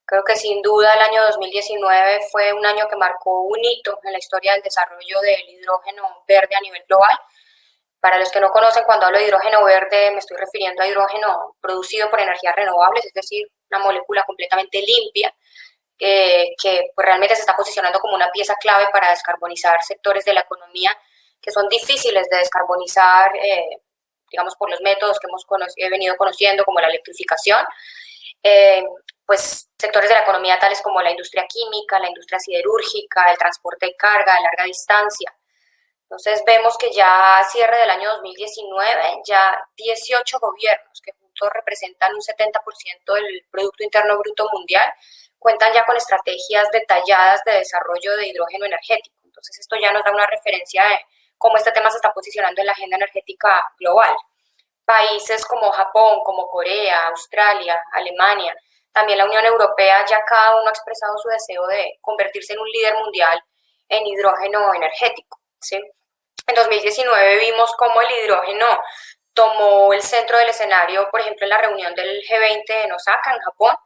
Creo que sin duda el año 2019 fue un año que marcó un hito en la historia del desarrollo del hidrógeno verde a nivel global. Para los que no conocen, cuando hablo de hidrógeno verde, me estoy refiriendo a hidrógeno producido por energías renovables, es decir, una molécula completamente limpia, que pues realmente se está posicionando como una pieza clave para descarbonizar sectores de la economía que son difíciles de descarbonizar, digamos, por los métodos que hemos venido conociendo, como la electrificación. Pues sectores de la economía tales como la industria química, la industria siderúrgica, el transporte de carga de larga distancia. Entonces vemos que ya a cierre del año 2019, ya 18 gobiernos, que juntos representan un 70% del Producto Interno Bruto Mundial, cuentan ya con estrategias detalladas de desarrollo de hidrógeno energético. Entonces esto ya nos da una referencia de cómo este tema se está posicionando en la agenda energética global. Países como Japón, como Corea, Australia, Alemania, también la Unión Europea, ya cada uno ha expresado su deseo de convertirse en un líder mundial en hidrógeno energético, ¿sí? En 2019 vimos cómo el hidrógeno tomó el centro del escenario, por ejemplo, en la reunión del G20 en Osaka, en Japón,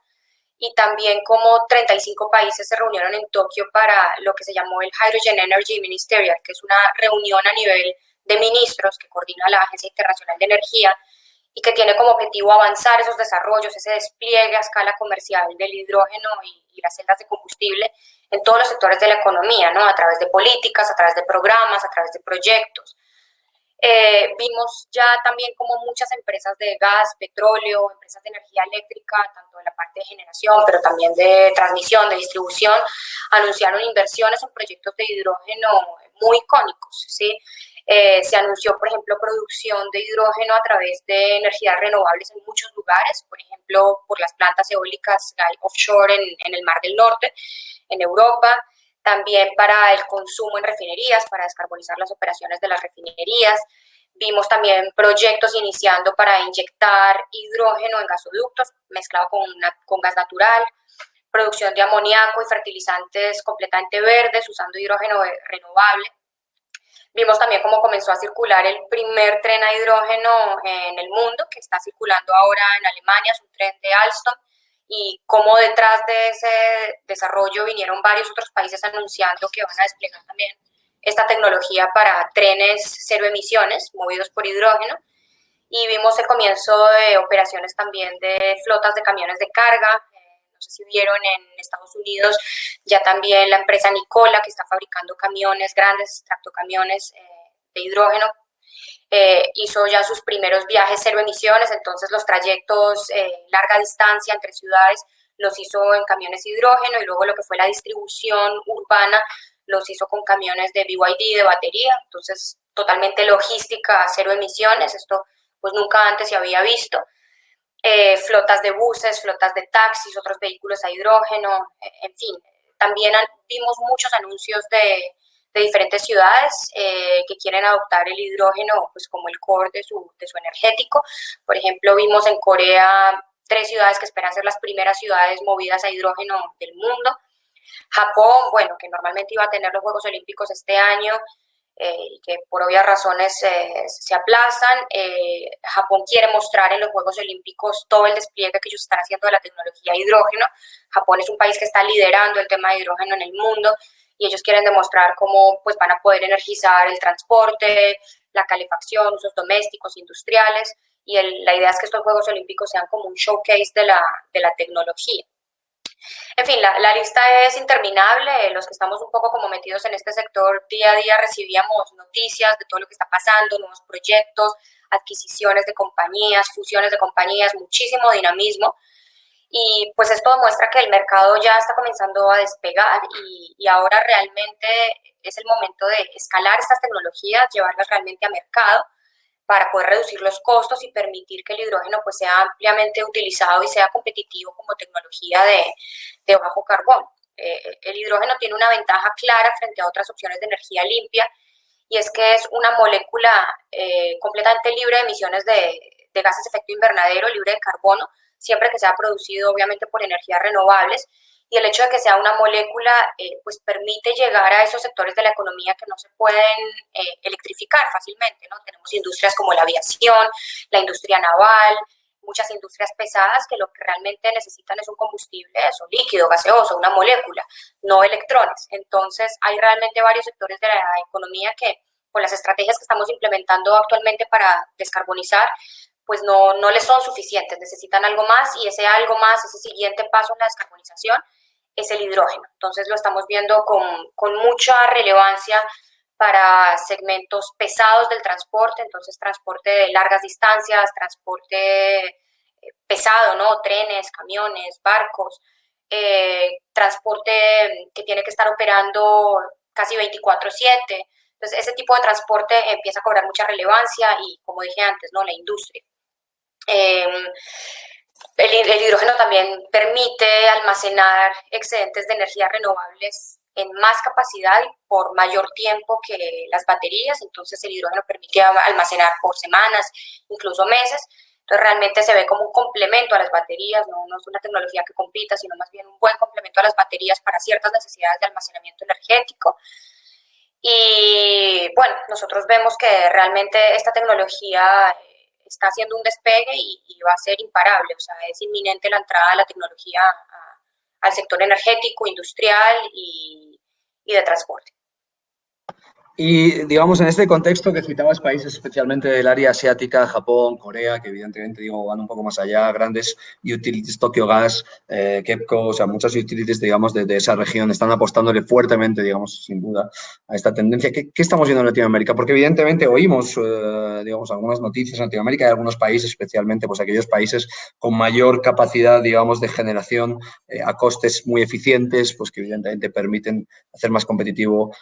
y también como 35 países se reunieron en Tokio para lo que se llamó el Hydrogen Energy Ministerial, que es una reunión a nivel de ministros que coordina la Agencia Internacional de Energía y que tiene como objetivo avanzar esos desarrollos, ese despliegue a escala comercial del hidrógeno y las celdas de combustible en todos los sectores de la economía, ¿no? A través de políticas, a través de programas, a través de proyectos. Vimos ya también como muchas empresas de gas, petróleo, empresas de energía eléctrica, tanto de la parte de generación, pero también de transmisión, de distribución, anunciaron inversiones en proyectos de hidrógeno muy icónicos, ¿sí? Se anunció, por ejemplo, producción de hidrógeno a través de energías renovables en muchos lugares, por ejemplo, por las plantas eólicas offshore en el Mar del Norte, en Europa, también para el consumo en refinerías, para descarbonizar las operaciones de las refinerías. Vimos también proyectos iniciando para inyectar hidrógeno en gasoductos mezclado con gas natural, producción de amoníaco y fertilizantes completamente verdes usando hidrógeno renovable. Vimos también cómo comenzó a circular el primer tren a hidrógeno en el mundo, que está circulando ahora en Alemania, es un tren de Alstom, y cómo detrás de ese desarrollo vinieron varios otros países anunciando que van a desplegar también esta tecnología para trenes cero emisiones movidos por hidrógeno. Y vimos el comienzo de operaciones también de flotas de camiones de carga. No sé si vieron en Estados Unidos ya también la empresa Nikola, que está fabricando camiones grandes, tractocamiones de hidrógeno, hizo ya sus primeros viajes cero emisiones, entonces los trayectos larga distancia entre ciudades los hizo en camiones hidrógeno y luego lo que fue la distribución urbana los hizo con camiones de BYD, de batería, entonces totalmente logística cero emisiones, esto pues nunca antes se había visto. Flotas de buses, flotas de taxis, otros vehículos a hidrógeno, en fin. También vimos muchos anuncios de diferentes ciudades que quieren adoptar el hidrógeno pues, como el core de su energético. Por ejemplo, vimos en Corea 3 ciudades que esperan ser las primeras ciudades movidas a hidrógeno del mundo. Japón, bueno, que normalmente iba a tener los Juegos Olímpicos este año, y que por obvias razones se aplazan. Japón quiere mostrar en los Juegos Olímpicos todo el despliegue que ellos están haciendo de la tecnología hidrógeno. Japón es un país que está liderando el tema de hidrógeno en el mundo y ellos quieren demostrar cómo pues, van a poder energizar el transporte, la calefacción, usos domésticos, industriales, y la idea es que estos Juegos Olímpicos sean como un showcase de la tecnología. En fin, la lista es interminable. Los que estamos un poco como metidos en este sector día a día recibíamos noticias de todo lo que está pasando, nuevos proyectos, adquisiciones de compañías, fusiones de compañías, muchísimo dinamismo. Y pues esto demuestra que el mercado ya está comenzando a despegar y ahora realmente es el momento de escalar estas tecnologías, llevarlas realmente a mercado para poder reducir los costos y permitir que el hidrógeno pues, sea ampliamente utilizado y sea competitivo como tecnología de bajo carbono. El hidrógeno tiene una ventaja clara frente a otras opciones de energía limpia, y es que es una molécula completamente libre de emisiones de gases de efecto invernadero, libre de carbono, siempre que sea producido obviamente por energías renovables. Y el hecho de que sea una molécula pues permite llegar a esos sectores de la economía que no se pueden electrificar fácilmente, ¿no? Tenemos industrias como la aviación, la industria naval, muchas industrias pesadas que lo que realmente necesitan es un combustible, eso, líquido, gaseoso, una molécula, no electrones. Entonces hay realmente varios sectores de la economía que con las estrategias que estamos implementando actualmente para descarbonizar, pues no les son suficientes, necesitan algo más, y ese algo más, ese siguiente paso en la descarbonización es el hidrógeno. Entonces lo estamos viendo con mucha relevancia para segmentos pesados del transporte, entonces transporte de largas distancias, transporte pesado, ¿no? Trenes, camiones, barcos, transporte que tiene que estar operando casi 24/7. Entonces ese tipo de transporte empieza a cobrar mucha relevancia y, como dije antes, ¿no? La industria. El hidrógeno también permite almacenar excedentes de energías renovables en más capacidad y por mayor tiempo que las baterías. Entonces el hidrógeno permite almacenar por semanas, incluso meses. Entonces realmente se ve como un complemento a las baterías, no es una tecnología que compita, sino más bien un buen complemento a las baterías para ciertas necesidades de almacenamiento energético. Y bueno, nosotros vemos que realmente esta tecnología está haciendo un despegue y va a ser imparable, o sea, es inminente la entrada de la tecnología al sector energético, industrial y de transporte. Y, digamos, en este contexto que citabas países especialmente del área asiática, Japón, Corea, que evidentemente, digo, van un poco más allá, grandes utilities, Tokyo Gas, KEPCO, o sea, muchas utilities, digamos, de esa región están apostándole fuertemente, digamos, sin duda, a esta tendencia. ¿Qué estamos viendo en Latinoamérica? Porque evidentemente oímos, digamos, algunas noticias en Latinoamérica, de algunos países, especialmente, pues aquellos países con mayor capacidad, digamos, de generación a costes muy eficientes, pues que evidentemente permiten hacer más competitivo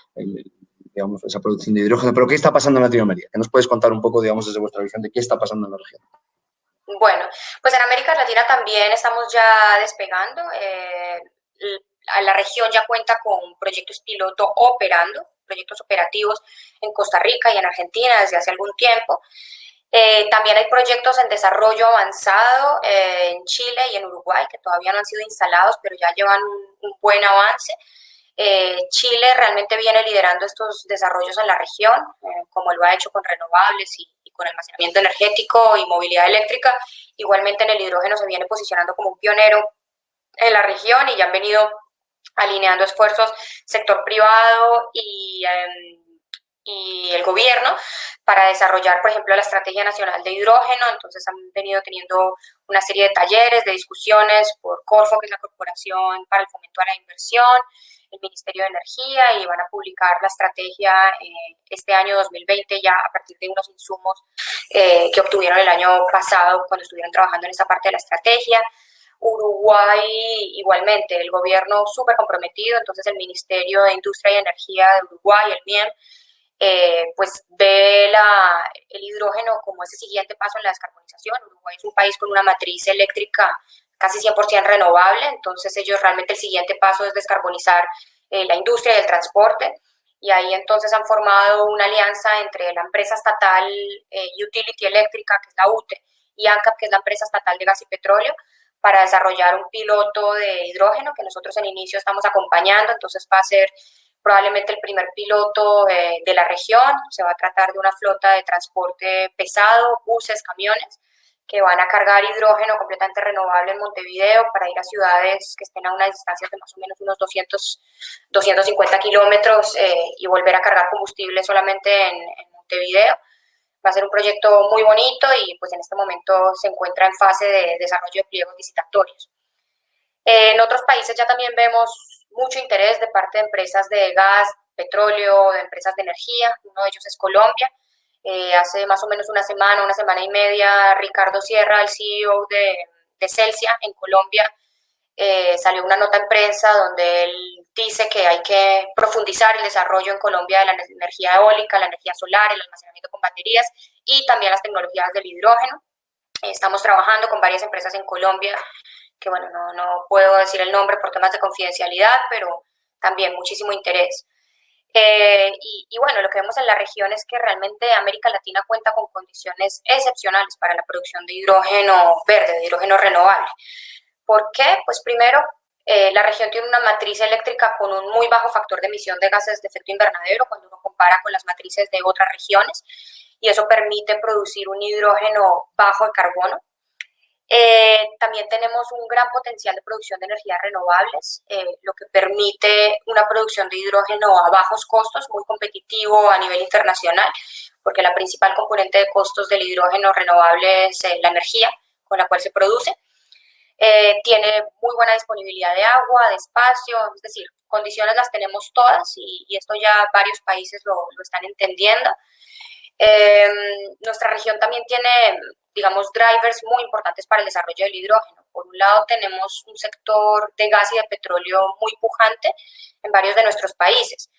digamos, esa producción de hidrógeno. Pero ¿qué está pasando en Latinoamérica? ¿Qué nos puedes contar un poco, digamos, desde vuestra visión de qué está pasando en la región? Bueno, pues en América Latina también estamos ya despegando. La región ya cuenta con proyectos piloto operando, proyectos operativos en Costa Rica y en Argentina desde hace algún tiempo. También hay proyectos en desarrollo avanzado en Chile y en Uruguay que todavía no han sido instalados, pero ya llevan un buen avance. Chile realmente viene liderando estos desarrollos en la región, como lo ha hecho con renovables y con almacenamiento energético y movilidad eléctrica. Igualmente en el hidrógeno se viene posicionando como un pionero en la región y ya han venido alineando esfuerzos sector privado y el gobierno para desarrollar, por ejemplo, la Estrategia Nacional de Hidrógeno. Entonces han venido teniendo una serie de talleres, de discusiones por Corfo, que es la Corporación para el Fomento a la Inversión, el Ministerio de Energía, y van a publicar la estrategia este año 2020 ya a partir de unos insumos que obtuvieron el año pasado cuando estuvieron trabajando en esa parte de la estrategia. Uruguay igualmente, el gobierno súper comprometido, entonces el Ministerio de Industria y Energía de Uruguay, el MIEM, pues ve el hidrógeno como ese siguiente paso en la descarbonización. Uruguay es un país con una matriz eléctrica casi 100% renovable, entonces ellos realmente el siguiente paso es descarbonizar la industria y el transporte, y ahí entonces han formado una alianza entre la empresa estatal Utility Eléctrica, que es la UTE, y ANCAP, que es la empresa estatal de gas y petróleo, para desarrollar un piloto de hidrógeno que nosotros en inicio estamos acompañando. Entonces va a ser probablemente el primer piloto de la región. Se va a tratar de una flota de transporte pesado, buses, camiones, que van a cargar hidrógeno completamente renovable en Montevideo para ir a ciudades que estén a unas distancias de más o menos unos 250 kilómetros y volver a cargar combustible solamente en Montevideo. Va a ser un proyecto muy bonito y pues en este momento se encuentra en fase de desarrollo de pliegos licitatorios. En otros países ya también vemos mucho interés de parte de empresas de gas, petróleo, de empresas de energía. Uno de ellos es Colombia. Hace más o menos una semana y media, Ricardo Sierra, el CEO de Celsia en Colombia, salió una nota en prensa donde él dice que hay que profundizar el desarrollo en Colombia de la energía eólica, la energía solar, el almacenamiento con baterías y también las tecnologías del hidrógeno. Estamos trabajando con varias empresas en Colombia que bueno, no puedo decir el nombre por temas de confidencialidad, pero también muchísimo interés. Y bueno, lo que vemos en la región es que realmente América Latina cuenta con condiciones excepcionales para la producción de hidrógeno verde, de hidrógeno renovable. ¿Por qué? Pues primero, la región tiene una matriz eléctrica con un muy bajo factor de emisión de gases de efecto invernadero cuando uno compara con las matrices de otras regiones, y eso permite producir un hidrógeno bajo de carbono. También tenemos un gran potencial de producción de energías renovables, lo que permite una producción de hidrógeno a bajos costos, muy competitivo a nivel internacional, porque la principal componente de costos del hidrógeno renovable es la energía con la cual se produce. Tiene muy buena disponibilidad de agua, de espacio, es decir, condiciones las tenemos todas y esto ya varios países lo están entendiendo. Nuestra región también tiene, digamos, drivers muy importantes para el desarrollo del hidrógeno. Por un lado, tenemos un sector de gas y de petróleo muy pujante en varios de nuestros países.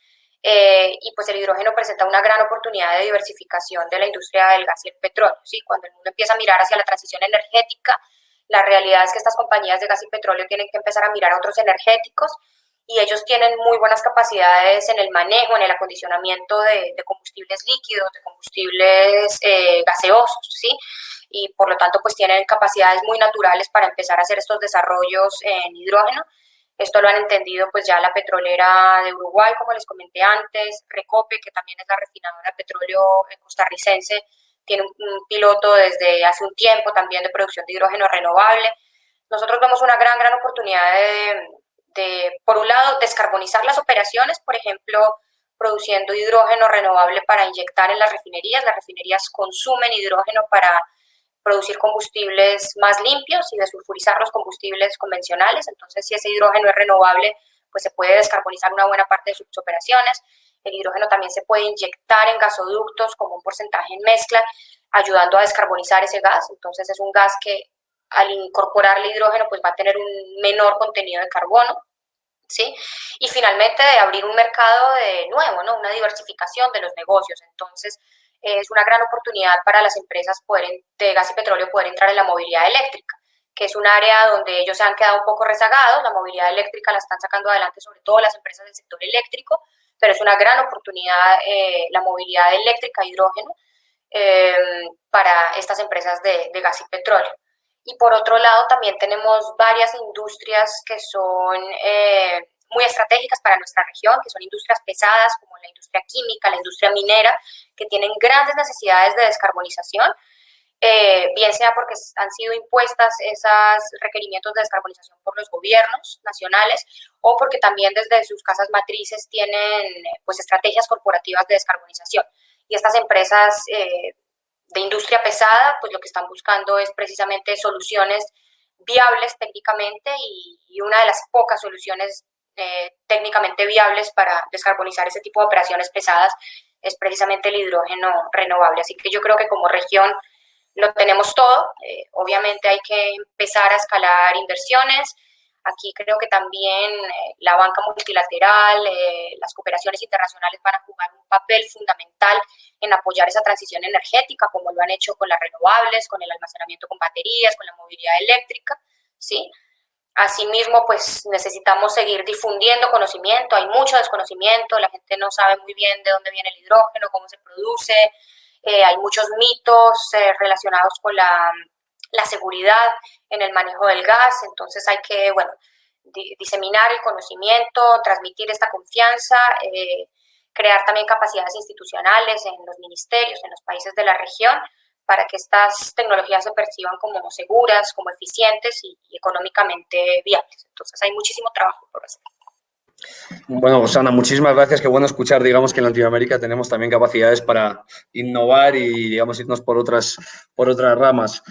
Y pues el hidrógeno presenta una gran oportunidad de diversificación de la industria del gas y el petróleo, ¿sí? Cuando el mundo empieza a mirar hacia la transición energética, la realidad es que estas compañías de gas y petróleo tienen que empezar a mirar a otros energéticos, y ellos tienen muy buenas capacidades en el manejo, en el acondicionamiento de combustibles líquidos, de combustibles gaseosos, ¿sí? Y por lo tanto, pues tienen capacidades muy naturales para empezar a hacer estos desarrollos en hidrógeno. Esto lo han entendido pues ya la petrolera de Uruguay, como les comenté antes, Recope, que también es la refinadora de petróleo costarricense, tiene un piloto desde hace un tiempo también de producción de hidrógeno renovable. Nosotros vemos una gran oportunidad de, por un lado, descarbonizar las operaciones, por ejemplo, produciendo hidrógeno renovable para inyectar en las refinerías. Las refinerías consumen hidrógeno para producir combustibles más limpios y desulfurizar los combustibles convencionales. Entonces, si ese hidrógeno es renovable, pues se puede descarbonizar una buena parte de sus operaciones. El hidrógeno también se puede inyectar en gasoductos como un porcentaje en mezcla, ayudando a descarbonizar ese gas. Entonces, es un gas que al incorporarle hidrógeno, pues va a tener un menor contenido de carbono, ¿sí? Y finalmente, de abrir un mercado de nuevo, ¿no? Una diversificación de los negocios. Entonces, es una gran oportunidad para las empresas de gas y petróleo poder entrar en la movilidad eléctrica, que es un área donde ellos se han quedado un poco rezagados. La movilidad eléctrica la están sacando adelante sobre todo las empresas del sector eléctrico, pero es una gran oportunidad la movilidad eléctrica, hidrógeno, para estas empresas de gas y petróleo. Y por otro lado, también tenemos varias industrias que son muy estratégicas para nuestra región, que son industrias pesadas como la industria química, la industria minera, que tienen grandes necesidades de descarbonización, bien sea porque han sido impuestas esos requerimientos de descarbonización por los gobiernos nacionales, o porque también desde sus casas matrices tienen pues estrategias corporativas de descarbonización. Y estas empresas de industria pesada, pues lo que están buscando es precisamente soluciones viables técnicamente, y una de las pocas soluciones técnicamente viables para descarbonizar ese tipo de operaciones pesadas es precisamente el hidrógeno renovable. Así que yo creo que como región lo tenemos todo. Obviamente hay que empezar a escalar inversiones. Aquí creo que también la banca multilateral, las cooperaciones internacionales van a jugar un papel fundamental en apoyar esa transición energética, como lo han hecho con las renovables, con el almacenamiento con baterías, con la movilidad eléctrica, ¿sí? Asimismo, pues necesitamos seguir difundiendo conocimiento. Hay mucho desconocimiento, la gente no sabe muy bien de dónde viene el hidrógeno, cómo se produce. Hay muchos mitos relacionados con la seguridad en el manejo del gas. Entonces hay que, bueno, diseminar el conocimiento, transmitir esta confianza, crear también capacidades institucionales en los ministerios, en los países de la región, para que estas tecnologías se perciban como seguras, como eficientes y económicamente viables. Entonces hay muchísimo trabajo por hacer. Bueno, Osana, muchísimas gracias. Qué bueno escuchar, digamos, que en Latinoamérica tenemos también capacidades para innovar y, digamos, irnos por otras ramas.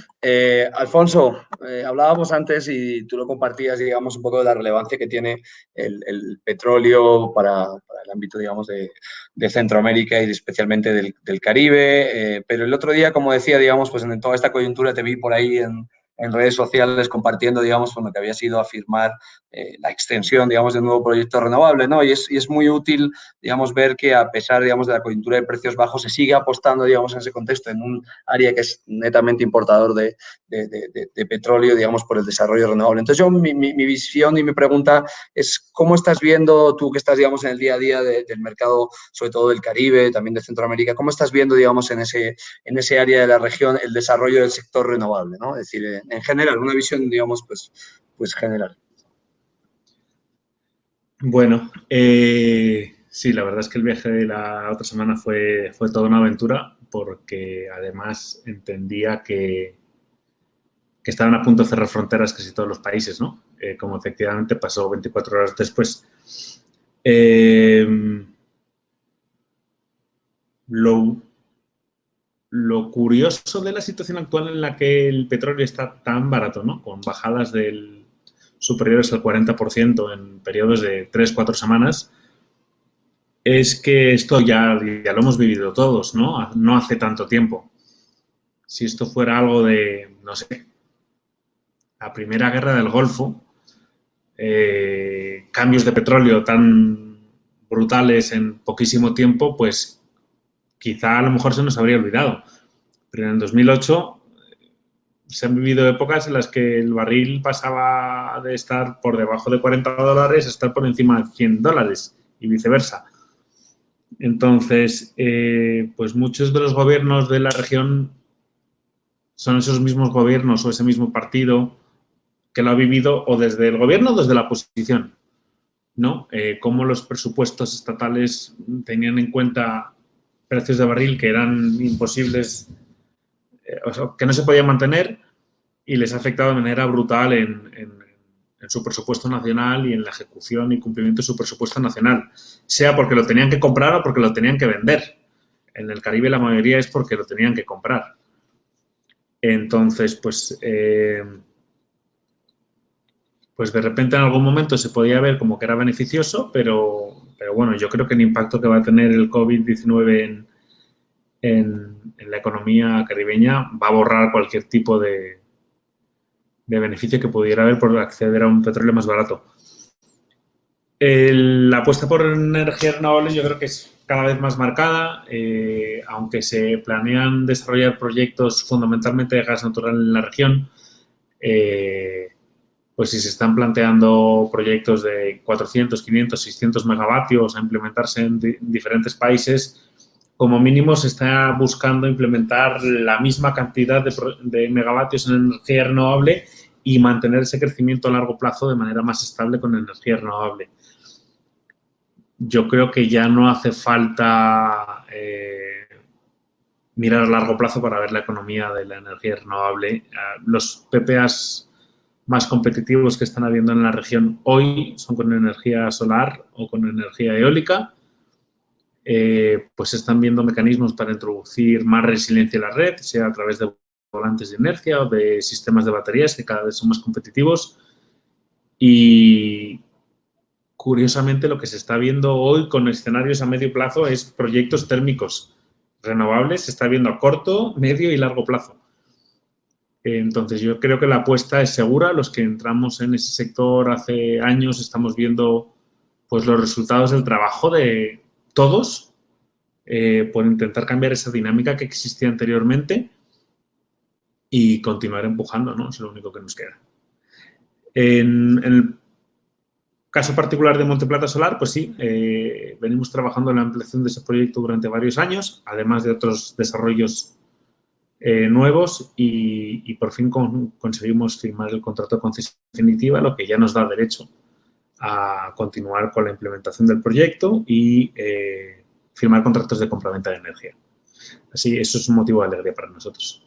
Alfonso, hablábamos antes y tú lo compartías, digamos, un poco de la relevancia que tiene el petróleo para el ámbito, digamos, de Centroamérica y especialmente del Caribe. Pero el otro día, como decía, digamos, pues en toda esta coyuntura te vi por ahí en en redes sociales compartiendo, digamos, con lo que había sido a firmar la extensión, digamos, de un nuevo proyecto renovable, ¿no? Y es muy útil, digamos, ver que a pesar, digamos, de la coyuntura de precios bajos, se sigue apostando, digamos, en ese contexto, en un área que es netamente importador de petróleo, digamos, por el desarrollo renovable. Entonces, mi visión y mi pregunta es, ¿cómo estás viendo tú que estás, digamos, en el día a día del mercado, sobre todo del Caribe, también de Centroamérica, cómo estás viendo, digamos, en ese área de la región el desarrollo del sector renovable, ¿no? Es decir, en general, una visión, digamos, pues general. Bueno, sí, la verdad es que el viaje de la otra semana fue toda una aventura porque además entendía que estaban a punto de cerrar fronteras casi todos los países, ¿no? Como efectivamente pasó 24 horas después. Lo curioso de la situación actual en la que el petróleo está tan barato, ¿no? Con bajadas superiores al 40% en periodos de 3-4 semanas, es que esto ya lo hemos vivido todos, ¿no? No hace tanto tiempo. Si esto fuera algo de, no sé, la primera guerra del Golfo, cambios de petróleo tan brutales en poquísimo tiempo, pues quizá a lo mejor se nos habría olvidado. Pero en el 2008 se han vivido épocas en las que el barril pasaba de estar por debajo de $40 a estar por encima de $100 y viceversa. Entonces, pues muchos de los gobiernos de la región son esos mismos gobiernos o ese mismo partido que lo ha vivido o desde el gobierno o desde la oposición, ¿no? Cómo los presupuestos estatales tenían en cuenta precios de barril que eran imposibles, o sea, que no se podían mantener y les ha afectado de manera brutal en su presupuesto nacional y en la ejecución y cumplimiento de su presupuesto nacional, sea porque lo tenían que comprar o porque lo tenían que vender. En el Caribe la mayoría es porque lo tenían que comprar. Entonces, pues de repente en algún momento se podía ver como que era beneficioso, pero bueno, yo creo que el impacto que va a tener el COVID-19 en la economía caribeña va a borrar cualquier tipo de beneficio que pudiera haber por acceder a un petróleo más barato. La apuesta por energías renovables yo creo que es cada vez más marcada, aunque se planean desarrollar proyectos fundamentalmente de gas natural en la región, pues si se están planteando proyectos de 400, 500, 600 megavatios a implementarse en diferentes países, como mínimo se está buscando implementar la misma cantidad de megavatios en energía renovable y mantener ese crecimiento a largo plazo de manera más estable con energía renovable. Yo creo que ya no hace falta mirar a largo plazo para ver la economía de la energía renovable. Los PPAs más competitivos que están habiendo en la región hoy son con energía solar o con energía eólica. Pues se están viendo mecanismos para introducir más resiliencia en la red, sea a través de volantes de inercia o de sistemas de baterías que cada vez son más competitivos. Y curiosamente lo que se está viendo hoy con escenarios a medio plazo es proyectos térmicos renovables, se está viendo a corto, medio y largo plazo. Entonces yo creo que la apuesta es segura. Los que entramos en ese sector hace años estamos viendo pues los resultados del trabajo de todos por intentar cambiar esa dinámica que existía anteriormente y continuar empujando, ¿no? Es lo único que nos queda. En el caso particular de Monte Plata Solar, pues sí, venimos trabajando en la ampliación de ese proyecto durante varios años, además de otros desarrollos nuevos y por fin conseguimos firmar el contrato de concesión definitiva, lo que ya nos da derecho a continuar con la implementación del proyecto y firmar contratos de compraventa de energía. Así, eso es un motivo de alegría para nosotros.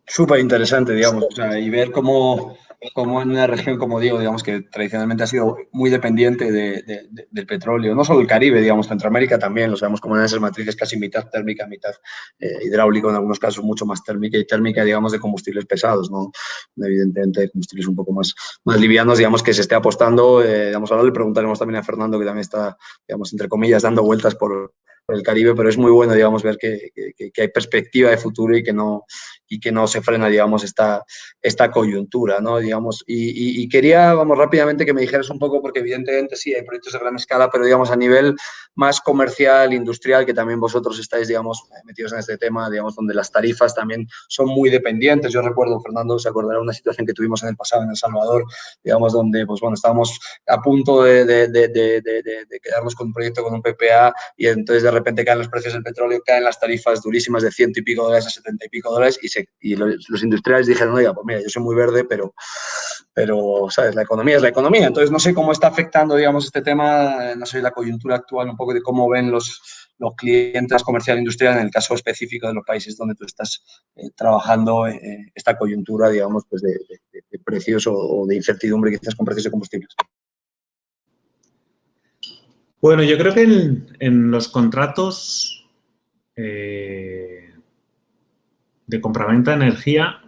Súper interesante, digamos, o sea, y ver cómo en una región, como digo, digamos, que tradicionalmente ha sido muy dependiente del petróleo, no solo el Caribe, digamos, Centroamérica también, lo sabemos como una de esas matrices casi mitad térmica, mitad hidráulico, en algunos casos mucho más térmica y térmica, digamos, de combustibles pesados, ¿no? Evidentemente de combustibles un poco más livianos, digamos, que se esté apostando, digamos, ahora le preguntaremos también a Fernando, que también está, digamos, entre comillas, dando vueltas por el Caribe, pero es muy bueno, digamos, ver que hay perspectiva de futuro y que no y que no se frena, digamos, esta coyuntura, ¿no? Digamos, y quería, vamos, rápidamente que me dijeras un poco, porque evidentemente sí, hay proyectos de gran escala, pero digamos a nivel más comercial, industrial, que también vosotros estáis, digamos, metidos en este tema, digamos, donde las tarifas también son muy dependientes. Yo recuerdo, Fernando se acordará de una situación que tuvimos en el pasado en El Salvador, digamos, donde, pues bueno, estábamos a punto de quedarnos con un proyecto con un PPA y entonces de repente caen los precios del petróleo, caen las tarifas durísimas de $100 y pico a $70 y pico y los industriales dijeron, oiga, pues mira, yo soy muy verde, pero ¿sabes? La economía es la economía. Entonces, no sé cómo está afectando, digamos, este tema, no sé, la coyuntura actual, un poco de cómo ven los clientes comercial e industrial en el caso específico de los países donde tú estás trabajando esta coyuntura, digamos, pues de precios o de incertidumbre quizás con precios de combustibles. Bueno, yo creo que en los contratos de compraventa de energía,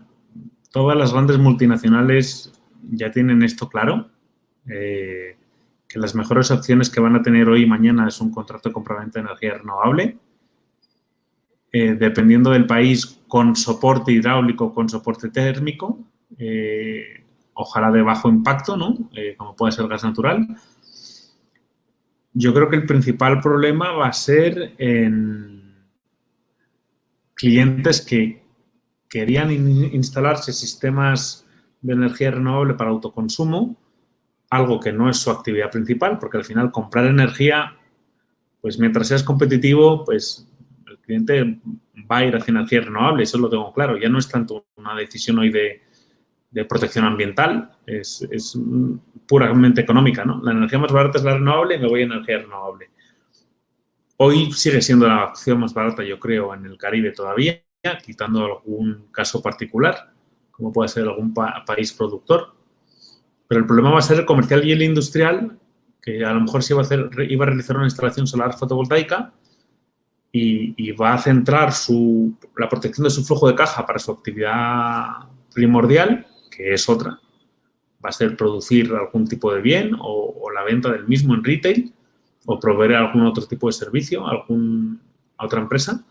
todas las grandes multinacionales ya tienen esto claro, que las mejores opciones que van a tener hoy y mañana es un contrato de compraventa de energía renovable, dependiendo del país, con soporte hidráulico, con soporte térmico, ojalá de bajo impacto, ¿no? Como puede ser gas natural. Yo creo que el principal problema va a ser en clientes que querían instalarse sistemas de energía renovable para autoconsumo, algo que no es su actividad principal, porque al final comprar energía, pues mientras seas competitivo, pues el cliente va a ir hacia energía renovable, eso lo tengo claro. Ya no es tanto una decisión hoy de protección ambiental, es puramente económica, ¿no? La energía más barata es la renovable y me voy a energía renovable. Hoy sigue siendo la opción más barata, yo creo, en el Caribe todavía, quitando algún caso particular, como puede ser algún país productor. Pero el problema va a ser el comercial y el industrial, que a lo mejor se iba a realizar una instalación solar fotovoltaica y va a centrar la protección de su flujo de caja para su actividad primordial, que es otra. Va a ser producir algún tipo de bien o la venta del mismo en retail o proveer algún otro tipo de servicio a otra empresa.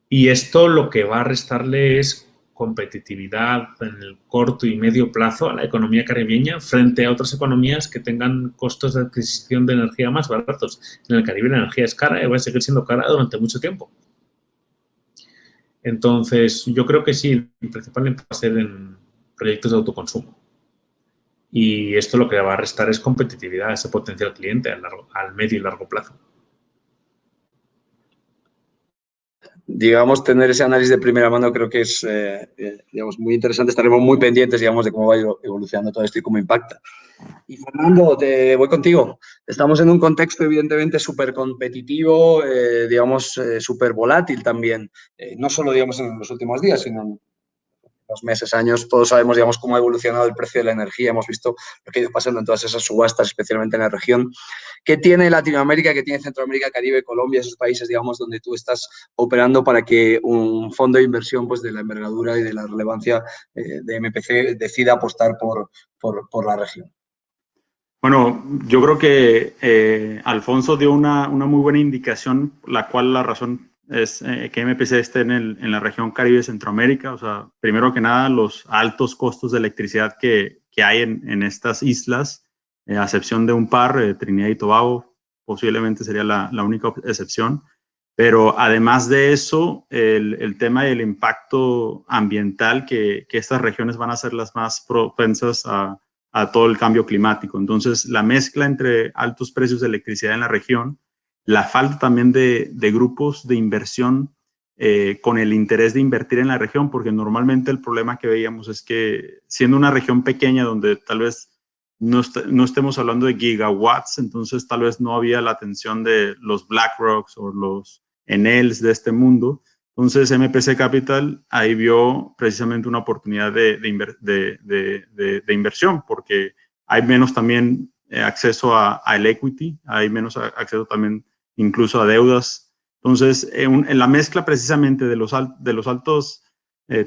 Y esto lo que va a restarle es competitividad en el corto y medio plazo a la economía caribeña frente a otras economías que tengan costos de adquisición de energía más baratos. En el Caribe la energía es cara y va a seguir siendo cara durante mucho tiempo. Entonces, yo creo que sí, el principal va a ser en proyectos de autoconsumo. Y esto lo que va a restar es competitividad a ese potencial cliente al medio y largo plazo. Digamos, tener ese análisis de primera mano creo que es, digamos, muy interesante. Estaremos muy pendientes, digamos, de cómo va evolucionando todo esto y cómo impacta. Y Fernando, voy contigo. Estamos en un contexto evidentemente súper competitivo, digamos, súper volátil también. No solo, digamos, en los últimos días, sino en los meses, años. Todos sabemos, digamos, cómo ha evolucionado el precio de la energía. Hemos visto lo que ha ido pasando en todas esas subastas, especialmente en la región. ¿Qué tiene Latinoamérica, qué tiene Centroamérica, Caribe, Colombia, esos países, digamos, donde tú estás operando para que un fondo de inversión, pues, de la envergadura y de la relevancia de MPC decida apostar por la región? Bueno, yo creo que Alfonso dio una muy buena indicación, la razón es que MPC esté en la región Caribe Centroamérica. O sea, primero que nada, los altos costos de electricidad que hay en estas islas, a excepción de un par, Trinidad y Tobago, posiblemente sería la única excepción. Pero además de eso, el tema del impacto ambiental, que estas regiones van a ser las más propensas a todo el cambio climático. Entonces, la mezcla entre altos precios de electricidad en la región, la falta también de grupos de inversión con el interés de invertir en la región, porque normalmente el problema que veíamos es que siendo una región pequeña donde tal vez no estemos hablando de gigawatts, entonces tal vez no había la atención de los BlackRocks o los Enels de este mundo. Entonces, MPC Capital ahí vio precisamente una oportunidad de inversión, porque hay menos también acceso al equity, hay menos acceso también incluso a deudas. Entonces, en la mezcla precisamente de los altos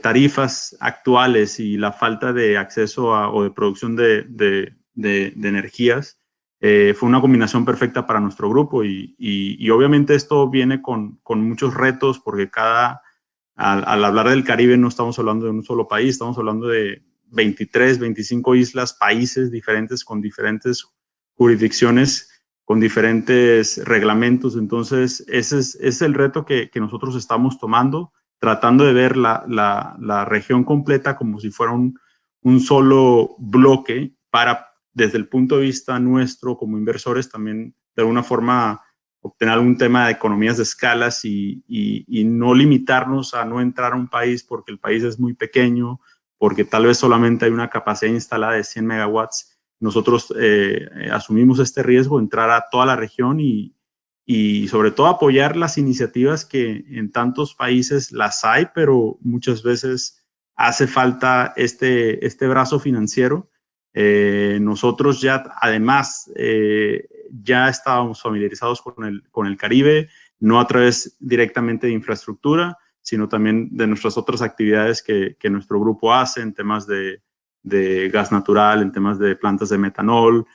tarifas actuales y la falta de acceso o de producción de energías, fue una combinación perfecta para nuestro grupo y obviamente esto viene con muchos retos porque cada al hablar del Caribe no estamos hablando de un solo país, estamos hablando de 23, 25 islas, países diferentes con diferentes jurisdicciones, con diferentes reglamentos. Entonces, ese es el reto que nosotros estamos tomando, tratando de ver la región completa como si fuera un solo bloque para, desde el punto de vista nuestro como inversores, también de alguna forma obtener algún tema de economías de escalas y no limitarnos a no entrar a un país porque el país es muy pequeño, porque tal vez solamente hay una capacidad instalada de 100 megawatts. Nosotros asumimos este riesgo, entrar a toda la región y sobre todo apoyar las iniciativas que en tantos países las hay, pero muchas veces hace falta este brazo financiero. Nosotros ya, además, ya estábamos familiarizados con el Caribe, no a través directamente de infraestructura, sino también de nuestras otras actividades que nuestro grupo hace en temas de gas natural, en temas de plantas de metanol,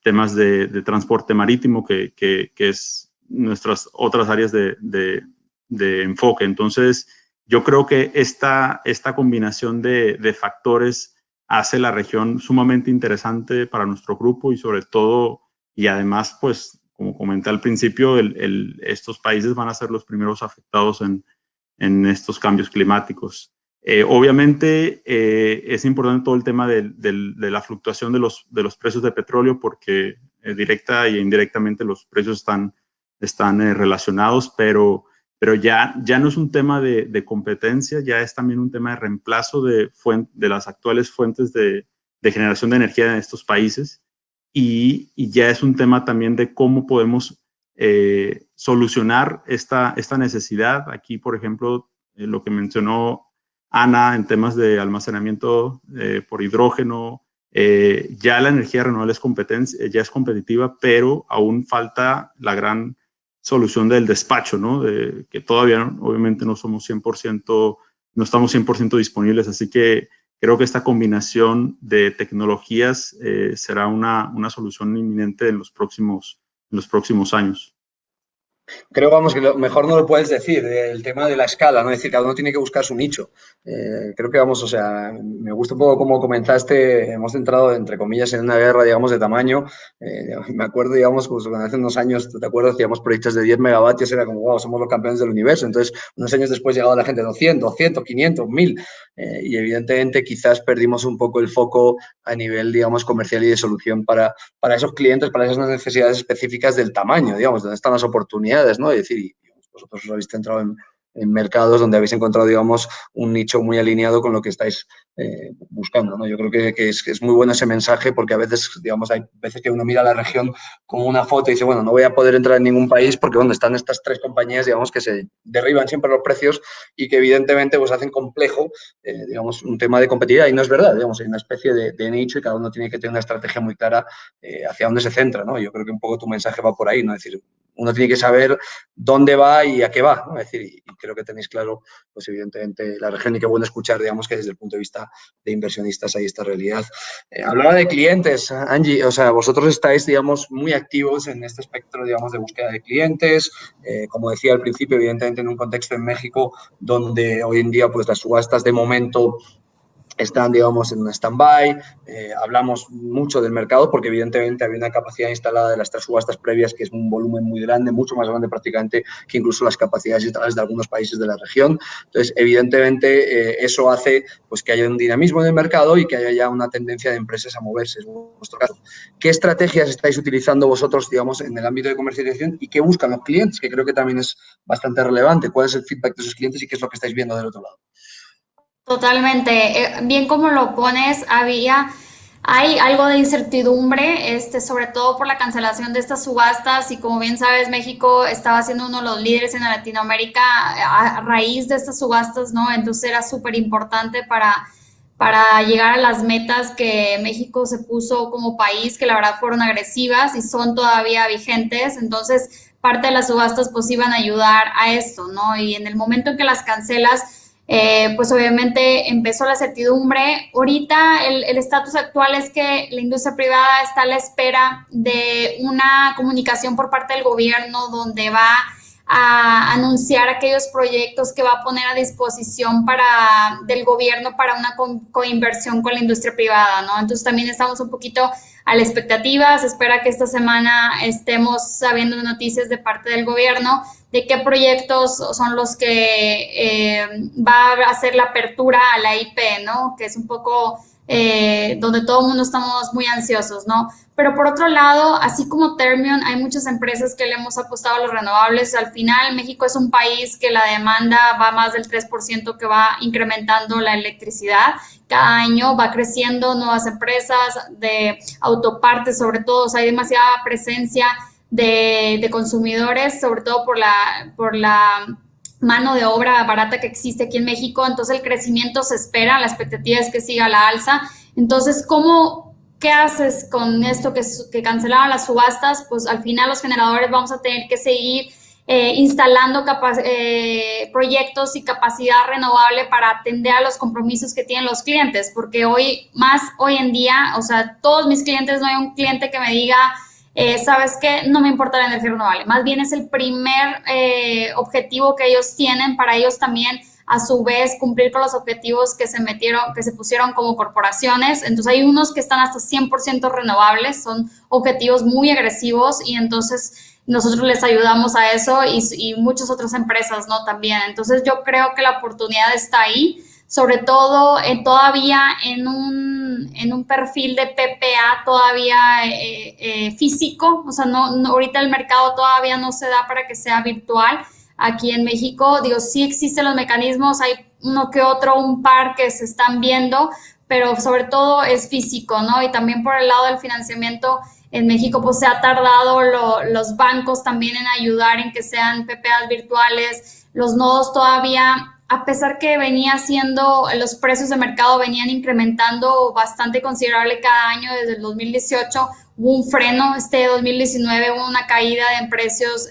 temas de transporte marítimo, que es nuestras otras áreas de enfoque. Entonces, yo creo que esta combinación de factores hace la región sumamente interesante para nuestro grupo y sobre todo, y además, pues, como comenté al principio, estos países van a ser los primeros afectados en estos cambios climáticos. Obviamente es importante todo el tema de la fluctuación de los precios de petróleo porque directa e indirectamente los precios están relacionados, pero ya no es un tema de competencia, ya es también un tema de reemplazo de las actuales fuentes de generación de energía en estos países y ya es un tema también de cómo podemos solucionar esta necesidad. Aquí, por ejemplo, lo que mencionó Ana en temas de almacenamiento por hidrógeno, ya la energía renovable ya es competitiva, pero aún falta la gran solución del despacho, ¿no? Que todavía obviamente no estamos 100% disponibles, así que creo que esta combinación de tecnologías será una solución inminente en los próximos años. Creo, vamos, que lo mejor no lo puedes decir, el tema de la escala, ¿no? Es decir, cada uno tiene que buscar su nicho. Creo que, vamos, o sea, me gusta un poco cómo comentaste, hemos entrado, entre comillas, en una guerra, digamos, de tamaño. Me acuerdo, digamos, pues, cuando hace unos años, ¿te acuerdas? Hacíamos proyectos de 10 megavatios, era como, wow, somos los campeones del universo. Entonces, unos años después llegaba la gente de 200, 500, 1000. Y evidentemente quizás perdimos un poco el foco a nivel, digamos, comercial y de solución para esos clientes, para esas necesidades específicas del tamaño, digamos, donde están las oportunidades, ¿no? Es decir, vosotros os habéis centrado en mercados donde habéis encontrado, digamos, un nicho muy alineado con lo que estáis buscando, ¿no? Yo creo que es muy bueno ese mensaje porque a veces, digamos, hay veces que uno mira la región como una foto y dice, bueno, no voy a poder entrar en ningún país porque donde están estas tres compañías, digamos, que se derriban siempre los precios y que evidentemente pues hacen complejo, digamos, un tema de competitividad y no es verdad, digamos, hay una especie de nicho y cada uno tiene que tener una estrategia muy clara hacia dónde se centra, ¿no? Yo creo que un poco tu mensaje va por ahí, ¿no? Es decir, uno tiene que saber dónde va y a qué va, ¿no? Es decir, y creo que tenéis claro, pues evidentemente, la región y qué bueno escuchar, digamos, que desde el punto de vista de inversionistas hay esta realidad. Hablaba de clientes, Angie, o sea, vosotros estáis, digamos, muy activos en este espectro, digamos, de búsqueda de clientes, como decía al principio, evidentemente en un contexto en México donde hoy en día, pues las subastas de momento están, digamos, en un stand-by. Hablamos mucho del mercado porque, evidentemente, había una capacidad instalada de las tres subastas previas que es un volumen muy grande, mucho más grande prácticamente que incluso las capacidades instaladas de algunos países de la región. Entonces, evidentemente, eso hace pues, que haya un dinamismo en el mercado y que haya ya una tendencia de empresas a moverse, en nuestro caso. ¿Qué estrategias estáis utilizando vosotros, digamos, en el ámbito de comercialización y qué buscan los clientes? Que creo que también es bastante relevante. ¿Cuál es el feedback de esos clientes y qué es lo que estáis viendo del otro lado? Totalmente. Bien como lo pones, hay algo de incertidumbre, sobre todo por la cancelación de estas subastas y como bien sabes, México estaba siendo uno de los líderes en Latinoamérica a raíz de estas subastas, ¿no? Entonces era súper importante para llegar a las metas que México se puso como país, que la verdad fueron agresivas y son todavía vigentes. Entonces, parte de las subastas pues iban a ayudar a esto, ¿no? Y en el momento en que las cancelas, pues obviamente empezó la certidumbre. Ahorita el estatus actual es que la industria privada está a la espera de una comunicación por parte del gobierno donde va a anunciar aquellos proyectos que va a poner a disposición del gobierno para una coinversión con la industria privada, ¿no? Entonces también estamos un poquito a la expectativa. Se espera que esta semana estemos sabiendo noticias de parte del gobierno de qué proyectos son los que va a hacer la apertura a la IP, ¿no? Que es un poco donde todo el mundo estamos muy ansiosos, ¿no? Pero por otro lado, así como Termion, hay muchas empresas que le hemos apostado a los renovables. Al final, México es un país que la demanda va más del 3% que va incrementando la electricidad. Cada año va creciendo nuevas empresas de autopartes, sobre todo. O sea, hay demasiada presencia de consumidores, sobre todo por la mano de obra barata que existe aquí en México. Entonces, el crecimiento se espera, la expectativa es que siga a la alza. Entonces, ¿qué haces con esto que cancelaron las subastas? Pues al final los generadores vamos a tener que seguir instalando proyectos y capacidad renovable para atender a los compromisos que tienen los clientes, porque hoy en día, o sea, todos mis clientes, no hay un cliente que me diga, ¿sabes qué? No me importa la energía renovable. Más bien es el primer objetivo que ellos tienen para ellos también, a su vez, cumplir con los objetivos que se pusieron como corporaciones. Entonces, hay unos que están hasta 100% renovables, son objetivos muy agresivos y entonces nosotros les ayudamos a eso y muchas otras empresas, ¿no? También. Entonces, yo creo que la oportunidad está ahí, sobre todo todavía en un perfil de PPA todavía físico. O sea, ahorita el mercado todavía no se da para que sea virtual. Aquí en México, digo, sí existen los mecanismos, hay uno que otro, un par que se están viendo, pero sobre todo es físico, ¿no? Y también por el lado del financiamiento, en México pues se ha tardado los bancos también en ayudar en que sean PPAs virtuales. Los nodos todavía, a pesar que los precios de mercado venían incrementando bastante considerable cada año desde el 2018, hubo un freno. 2019 hubo una caída en precios,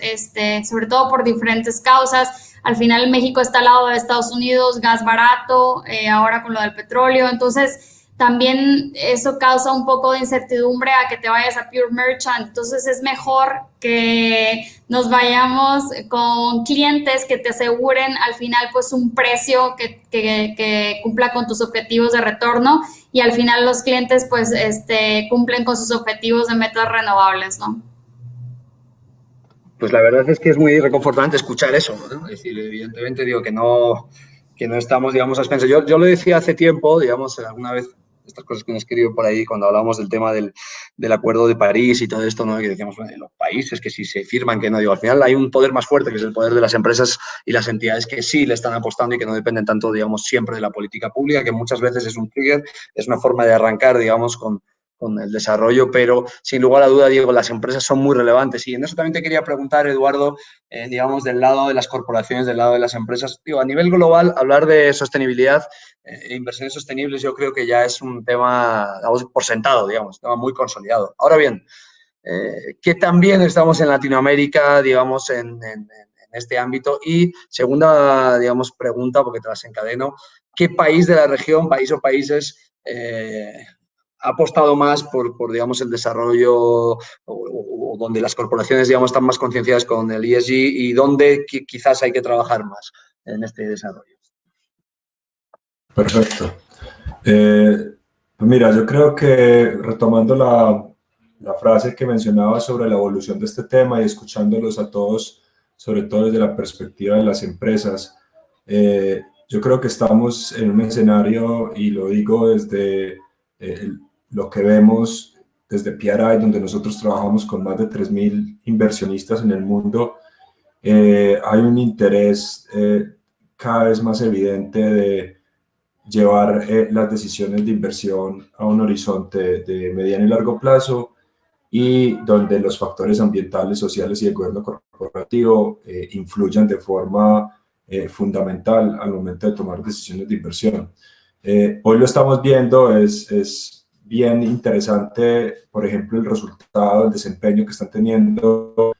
sobre todo por diferentes causas. Al final México está al lado de Estados Unidos, gas barato, ahora con lo del petróleo. Entonces, también eso causa un poco de incertidumbre a que te vayas a Pure Merchant. Entonces, es mejor que nos vayamos con clientes que te aseguren al final pues un precio que cumpla con tus objetivos de retorno, y al final los clientes pues cumplen con sus objetivos de metas renovables, ¿no? Pues la verdad es que es muy reconfortante escuchar eso, ¿no? Es decir, evidentemente digo que no estamos, digamos, a expensas. Yo lo decía hace tiempo, digamos, alguna vez, estas cosas que me he escrito por ahí cuando hablábamos del tema del Acuerdo de París y todo esto, ¿no? Que decíamos, bueno, los países que si se firman, que no, digo, al final hay un poder más fuerte, que es el poder de las empresas y las entidades que sí le están apostando y que no dependen tanto, digamos, siempre de la política pública, que muchas veces es un trigger, es una forma de arrancar, digamos, con el desarrollo, pero sin lugar a duda, Diego, las empresas son muy relevantes. Y en eso también te quería preguntar, Eduardo, digamos, del lado de las corporaciones, del lado de las empresas. Digo, a nivel global, hablar de sostenibilidad e inversiones sostenibles yo creo que ya es un tema, digamos, por sentado, digamos, un tema muy consolidado. Ahora bien, que también estamos en Latinoamérica, digamos, en este ámbito. Y segunda, digamos, pregunta, porque te las encadeno, ¿qué país de la región, país o países, ha apostado más por digamos, el desarrollo o donde las corporaciones, digamos, están más concienciadas con el ESG y donde quizás hay que trabajar más en este desarrollo? Perfecto. Mira, yo creo que retomando la frase que mencionaba sobre la evolución de este tema y escuchándolos a todos, sobre todo desde la perspectiva de las empresas, yo creo que estamos en un escenario, y lo digo desde lo que vemos desde PRI, donde nosotros trabajamos con más de 3.000 inversionistas en el mundo. Hay un interés cada vez más evidente de llevar las decisiones de inversión a un horizonte de mediano y largo plazo, y donde los factores ambientales, sociales y el gobierno corporativo influyan de forma fundamental al momento de tomar decisiones de inversión. Hoy lo estamos viendo, es bien interesante, por ejemplo, el resultado, el desempeño que están teniendo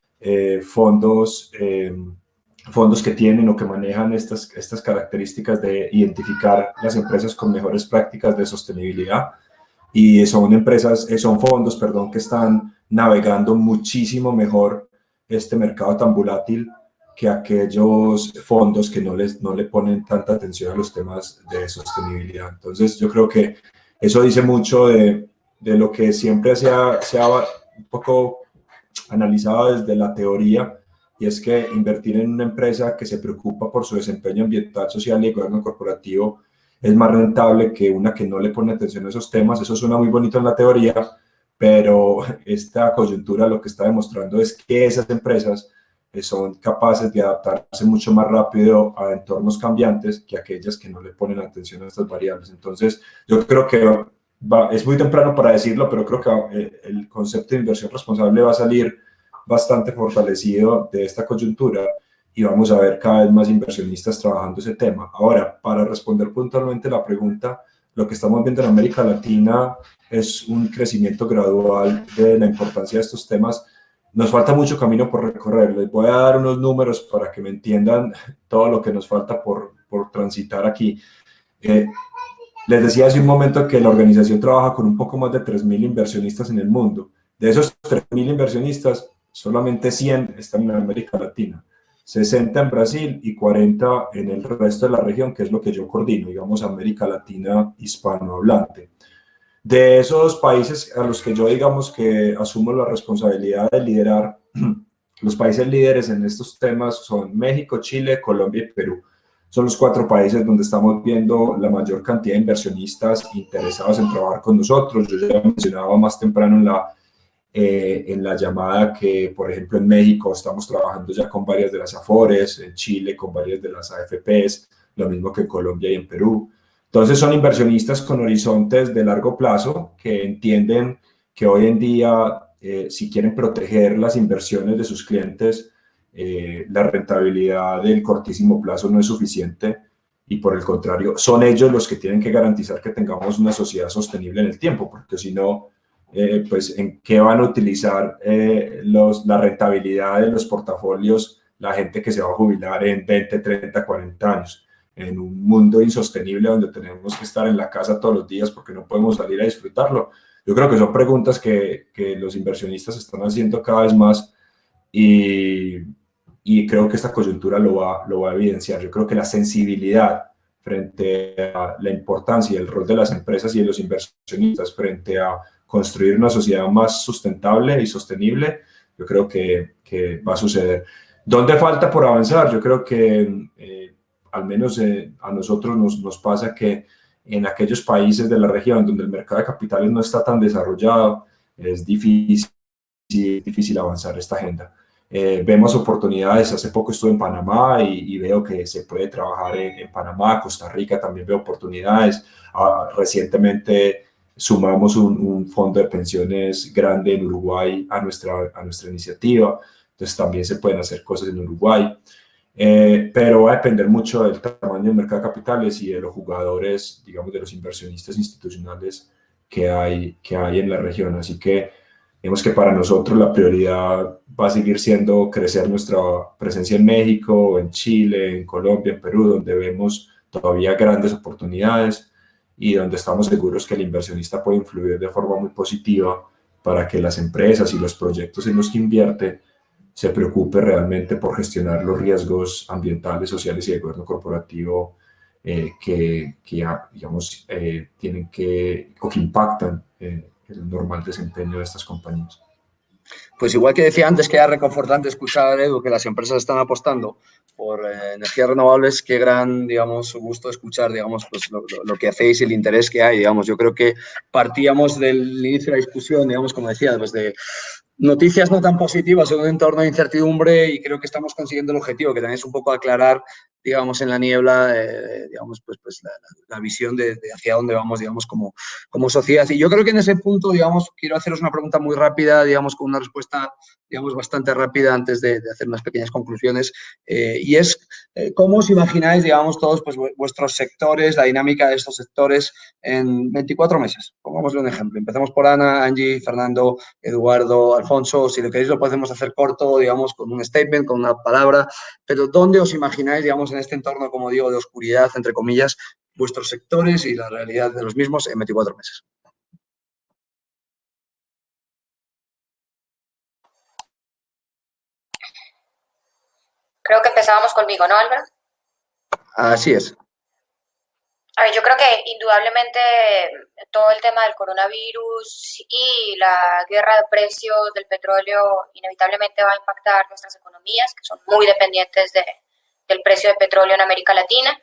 fondos que tienen o que manejan estas características de identificar las empresas con mejores prácticas de sostenibilidad. Y son fondos, que están navegando muchísimo mejor este mercado tan volátil que aquellos fondos que no le ponen tanta atención a los temas de sostenibilidad. Entonces, yo creo que eso dice mucho de lo que siempre se ha un poco analizado desde la teoría, y es que invertir en una empresa que se preocupa por su desempeño ambiental, social y de gobierno corporativo es más rentable que una que no le pone atención a esos temas. Eso suena muy bonito en la teoría, pero esta coyuntura lo que está demostrando es que esas empresas son capaces de adaptarse mucho más rápido a entornos cambiantes que aquellas que no le ponen atención a estas variables. Entonces, yo creo que es muy temprano para decirlo, pero creo que el concepto de inversión responsable va a salir bastante fortalecido de esta coyuntura y vamos a ver cada vez más inversionistas trabajando ese tema. Ahora, para responder puntualmente la pregunta, lo que estamos viendo en América Latina es un crecimiento gradual de la importancia de estos temas. Nos falta mucho camino por recorrer. Les voy a dar unos números para que me entiendan todo lo que nos falta por transitar aquí. Les decía hace un momento que la organización trabaja con un poco más de 3.000 inversionistas en el mundo. De esos 3.000 inversionistas, solamente 100 están en América Latina, 60 en Brasil y 40 en el resto de la región, que es lo que yo coordino, digamos América Latina hispanohablante. De esos países a los que yo digamos que asumo la responsabilidad de liderar, los países líderes en estos temas son México, Chile, Colombia y Perú. Son los 4 países donde estamos viendo la mayor cantidad de inversionistas interesados en trabajar con nosotros. Yo ya mencionaba más temprano en la llamada que, por ejemplo, en México estamos trabajando ya con varias de las Afores, en Chile con varias de las AFPs, lo mismo que en Colombia y en Perú. Entonces son inversionistas con horizontes de largo plazo que entienden que hoy en día, si quieren proteger las inversiones de sus clientes, la rentabilidad del cortísimo plazo no es suficiente y por el contrario, son ellos los que tienen que garantizar que tengamos una sociedad sostenible en el tiempo, porque si no, pues en qué van a utilizar la rentabilidad de los portafolios la gente que se va a jubilar en 20, 30, 40 años, en un mundo insostenible donde tenemos que estar en la casa todos los días porque no podemos salir a disfrutarlo. Yo creo que son preguntas que los inversionistas están haciendo cada vez más y creo que esta coyuntura lo va a evidenciar. Yo creo que la sensibilidad frente a la importancia y el rol de las empresas y de los inversionistas frente a construir una sociedad más sustentable y sostenible, yo creo que va a suceder. ¿Dónde falta por avanzar? Yo creo que al menos a nosotros nos pasa que en aquellos países de la región donde el mercado de capitales no está tan desarrollado, es difícil avanzar esta agenda. Vemos oportunidades. Hace poco estuve en Panamá y veo que se puede trabajar en Panamá. Costa Rica también veo oportunidades. Recientemente sumamos un fondo de pensiones grande en Uruguay a nuestra iniciativa. Entonces también se pueden hacer cosas en Uruguay. Pero va a depender mucho del tamaño del mercado de capitales y de los jugadores, digamos, de los inversionistas institucionales que hay en la región. Así que digamos que para nosotros la prioridad va a seguir siendo crecer nuestra presencia en México, en Chile, en Colombia, en Perú, donde vemos todavía grandes oportunidades y donde estamos seguros que el inversionista puede influir de forma muy positiva para que las empresas y los proyectos en los que invierte se preocupe realmente por gestionar los riesgos ambientales, sociales y de gobierno corporativo que digamos, tienen o que impactan el normal desempeño de estas compañías. Pues igual que decía antes que era reconfortante escuchar, Edu, que las empresas están apostando por energías renovables, qué gran, digamos, gusto escuchar, digamos, pues lo que hacéis y el interés que hay, digamos. Yo creo que partíamos del inicio de la discusión, digamos, como decía, pues de noticias no tan positivas en un entorno de incertidumbre y creo que estamos consiguiendo el objetivo, que también es un poco aclarar, digamos, en la niebla, digamos, pues la visión de hacia dónde vamos, digamos, como sociedad. Y yo creo que en ese punto, digamos, quiero haceros una pregunta muy rápida, digamos, con una respuesta, digamos, bastante rápida antes de hacer unas pequeñas conclusiones. Y es, ¿cómo os imagináis, digamos, todos pues, vuestros sectores, la dinámica de estos sectores en 24 meses? Pongámosle un ejemplo. Empezamos por Ana, Angie, Fernando, Eduardo, Alfonso. Si lo queréis lo podemos hacer corto, digamos, con un statement, con una palabra. Pero ¿dónde os imagináis, digamos, en este entorno, como digo, de oscuridad, entre comillas, vuestros sectores y la realidad de los mismos en 24 meses? Creo que empezábamos conmigo, ¿no, Álvaro? Así es. A ver, yo creo que indudablemente todo el tema del coronavirus y la guerra de precios del petróleo inevitablemente va a impactar nuestras economías, que son muy dependientes del precio del petróleo en América Latina.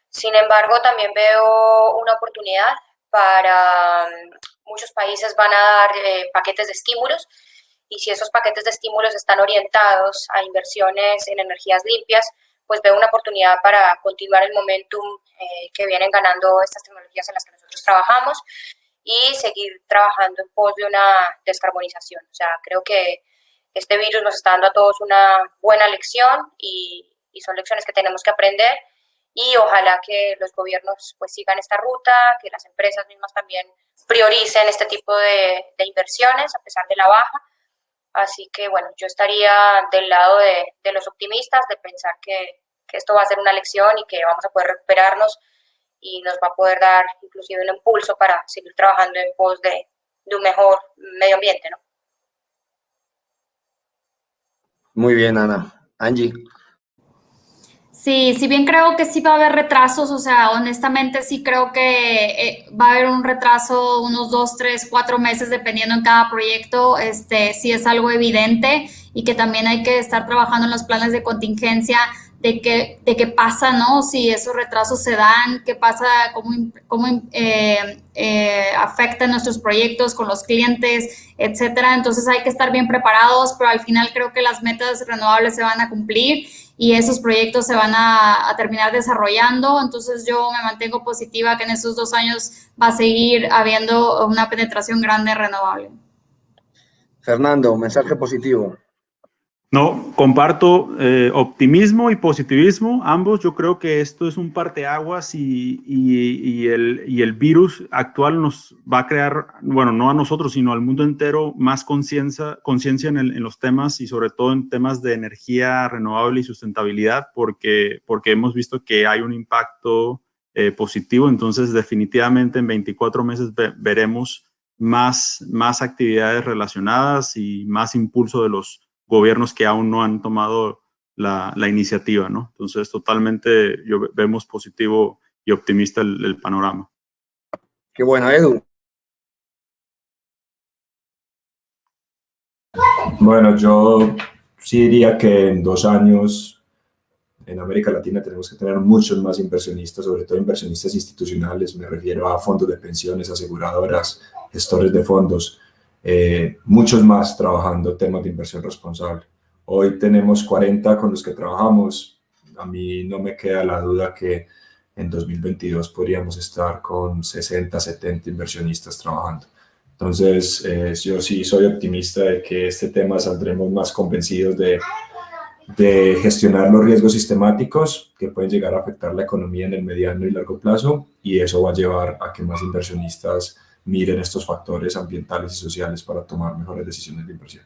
Sin embargo, también veo una oportunidad para muchos países van a dar paquetes de estímulos, y si esos paquetes de estímulos están orientados a inversiones en energías limpias, pues veo una oportunidad para continuar el momentum que vienen ganando estas tecnologías en las que nosotros trabajamos y seguir trabajando en pos de una descarbonización. O sea, creo que este virus nos está dando a todos una buena lección y son lecciones que tenemos que aprender, y ojalá que los gobiernos pues sigan esta ruta, que las empresas mismas también prioricen este tipo de inversiones a pesar de la baja. Así que, bueno, yo estaría del lado de los optimistas, de pensar que esto va a ser una lección y que vamos a poder recuperarnos y nos va a poder dar inclusive un impulso para seguir trabajando en pos de un mejor medio ambiente, ¿no? Muy bien, Ana. Angie. Sí, si bien creo que sí va a haber retrasos, o sea, honestamente sí creo que va a haber un retraso unos 2, 3, 4 meses dependiendo en cada proyecto, sí es algo evidente, y que también hay que estar trabajando en los planes de contingencia de qué pasa, ¿no? Si esos retrasos se dan, qué pasa, cómo afectan nuestros proyectos con los clientes, etcétera. Entonces hay que estar bien preparados, pero al final creo que las metas renovables se van a cumplir y esos proyectos se van a terminar desarrollando. Entonces yo me mantengo positiva que en estos 2 años va a seguir habiendo una penetración grande renovable. Fernando, mensaje positivo. No, comparto optimismo y positivismo, ambos. Yo creo que esto es un parteaguas y el virus actual nos va a crear, bueno, no a nosotros, sino al mundo entero, más conciencia en los temas, y sobre todo en temas de energía renovable y sustentabilidad, porque hemos visto que hay un impacto positivo. Entonces, definitivamente en 24 meses veremos más actividades relacionadas y más impulso de los gobiernos que aún no han tomado la iniciativa, ¿no? Entonces, totalmente vemos positivo y optimista el panorama. Qué bueno, Edu. Bueno, yo sí diría que en 2 años en América Latina tenemos que tener muchos más inversionistas, sobre todo inversionistas institucionales. Me refiero a fondos de pensiones, aseguradoras, gestores de fondos, muchos más trabajando temas de inversión responsable. Hoy tenemos 40 con los que trabajamos. A mí no me queda la duda que en 2022 podríamos estar con 60, 70 inversionistas trabajando. Entonces, yo sí soy optimista de que este tema saldremos más convencidos de gestionar los riesgos sistemáticos que pueden llegar a afectar la economía en el mediano y largo plazo, y eso va a llevar a que más inversionistas miren estos factores ambientales y sociales para tomar mejores decisiones de inversión.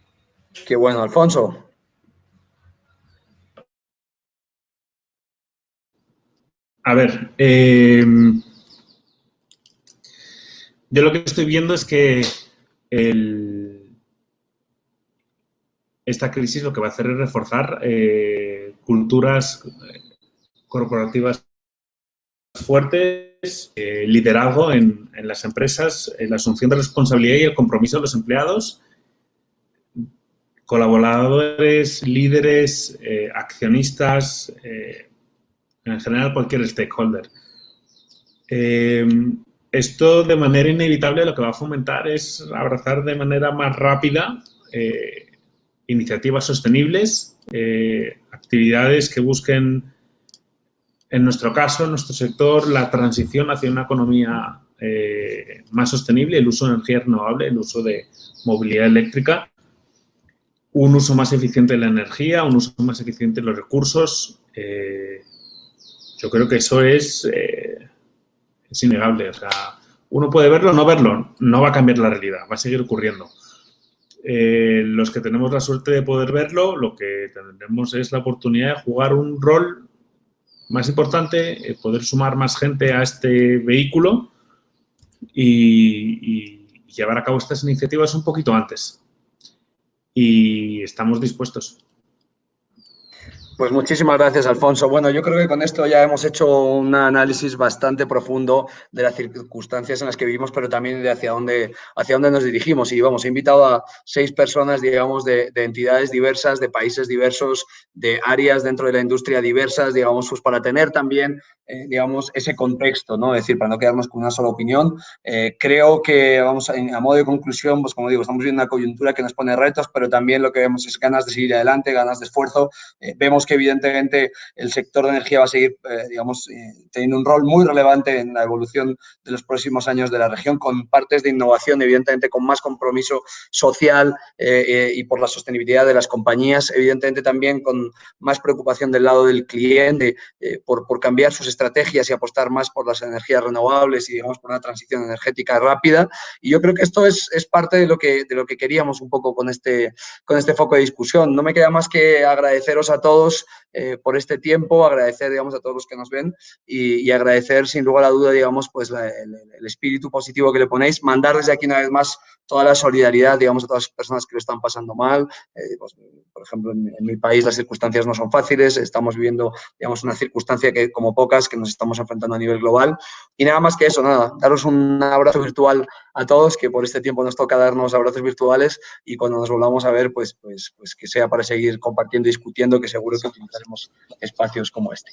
Qué bueno, Alfonso. A ver, yo lo que estoy viendo es que esta crisis lo que va a hacer es reforzar culturas corporativas fuertes, liderazgo en las empresas, la asunción de responsabilidad y el compromiso de los empleados, colaboradores, líderes, accionistas, en general cualquier stakeholder. Esto de manera inevitable lo que va a fomentar es abrazar de manera más rápida iniciativas sostenibles, actividades que busquen, en nuestro caso, en nuestro sector, la transición hacia una economía más sostenible, el uso de energía renovable, el uso de movilidad eléctrica, un uso más eficiente de la energía, un uso más eficiente de los recursos. Yo creo que eso es innegable. O sea, uno puede verlo o no verlo, no va a cambiar la realidad, va a seguir ocurriendo. Los que tenemos la suerte de poder verlo, lo que tendremos es la oportunidad de jugar un rol más importante, poder sumar más gente a este vehículo y llevar a cabo estas iniciativas un poquito antes. Y estamos dispuestos. Pues muchísimas gracias, Alfonso. Bueno, yo creo que con esto ya hemos hecho un análisis bastante profundo de las circunstancias en las que vivimos, pero también de hacia dónde nos dirigimos. Y vamos, he invitado a 6 personas, digamos, de entidades diversas, de países diversos, de áreas dentro de la industria diversas, digamos, pues para tener también, digamos, ese contexto, ¿no? Es decir, para no quedarnos con una sola opinión. Creo que, vamos, a modo de conclusión, pues como digo, estamos viviendo una coyuntura que nos pone retos, pero también lo que vemos es ganas de seguir adelante, ganas de esfuerzo. Vemos que evidentemente el sector de energía va a seguir, digamos, teniendo un rol muy relevante en la evolución de los próximos años de la región, con partes de innovación, evidentemente con más compromiso social y por la sostenibilidad de las compañías, evidentemente también con más preocupación del lado del cliente por cambiar sus estrategias y apostar más por las energías renovables y, digamos, por una transición energética rápida. Y yo creo que esto es parte de lo que queríamos un poco con este foco de discusión. No me queda más que agradeceros a todos por este tiempo, agradecer, digamos, a todos los que nos ven y agradecer, sin lugar a duda, digamos, pues el espíritu positivo que le ponéis. Mandar desde aquí una vez más toda la solidaridad, digamos, a todas las personas que lo están pasando mal. Pues, por ejemplo, en mi país las circunstancias no son fáciles, estamos viviendo, digamos, una circunstancia que, como pocas, que nos estamos enfrentando a nivel global. Y nada más que eso, nada, daros un abrazo virtual a todos, que por este tiempo nos toca darnos abrazos virtuales y cuando nos volvamos a ver, pues que sea para seguir compartiendo y discutiendo, que seguro que utilizaremos espacios como este.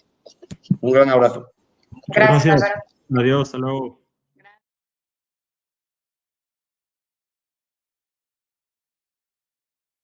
Un gran abrazo. Gracias, Álvaro. Adiós, hasta luego.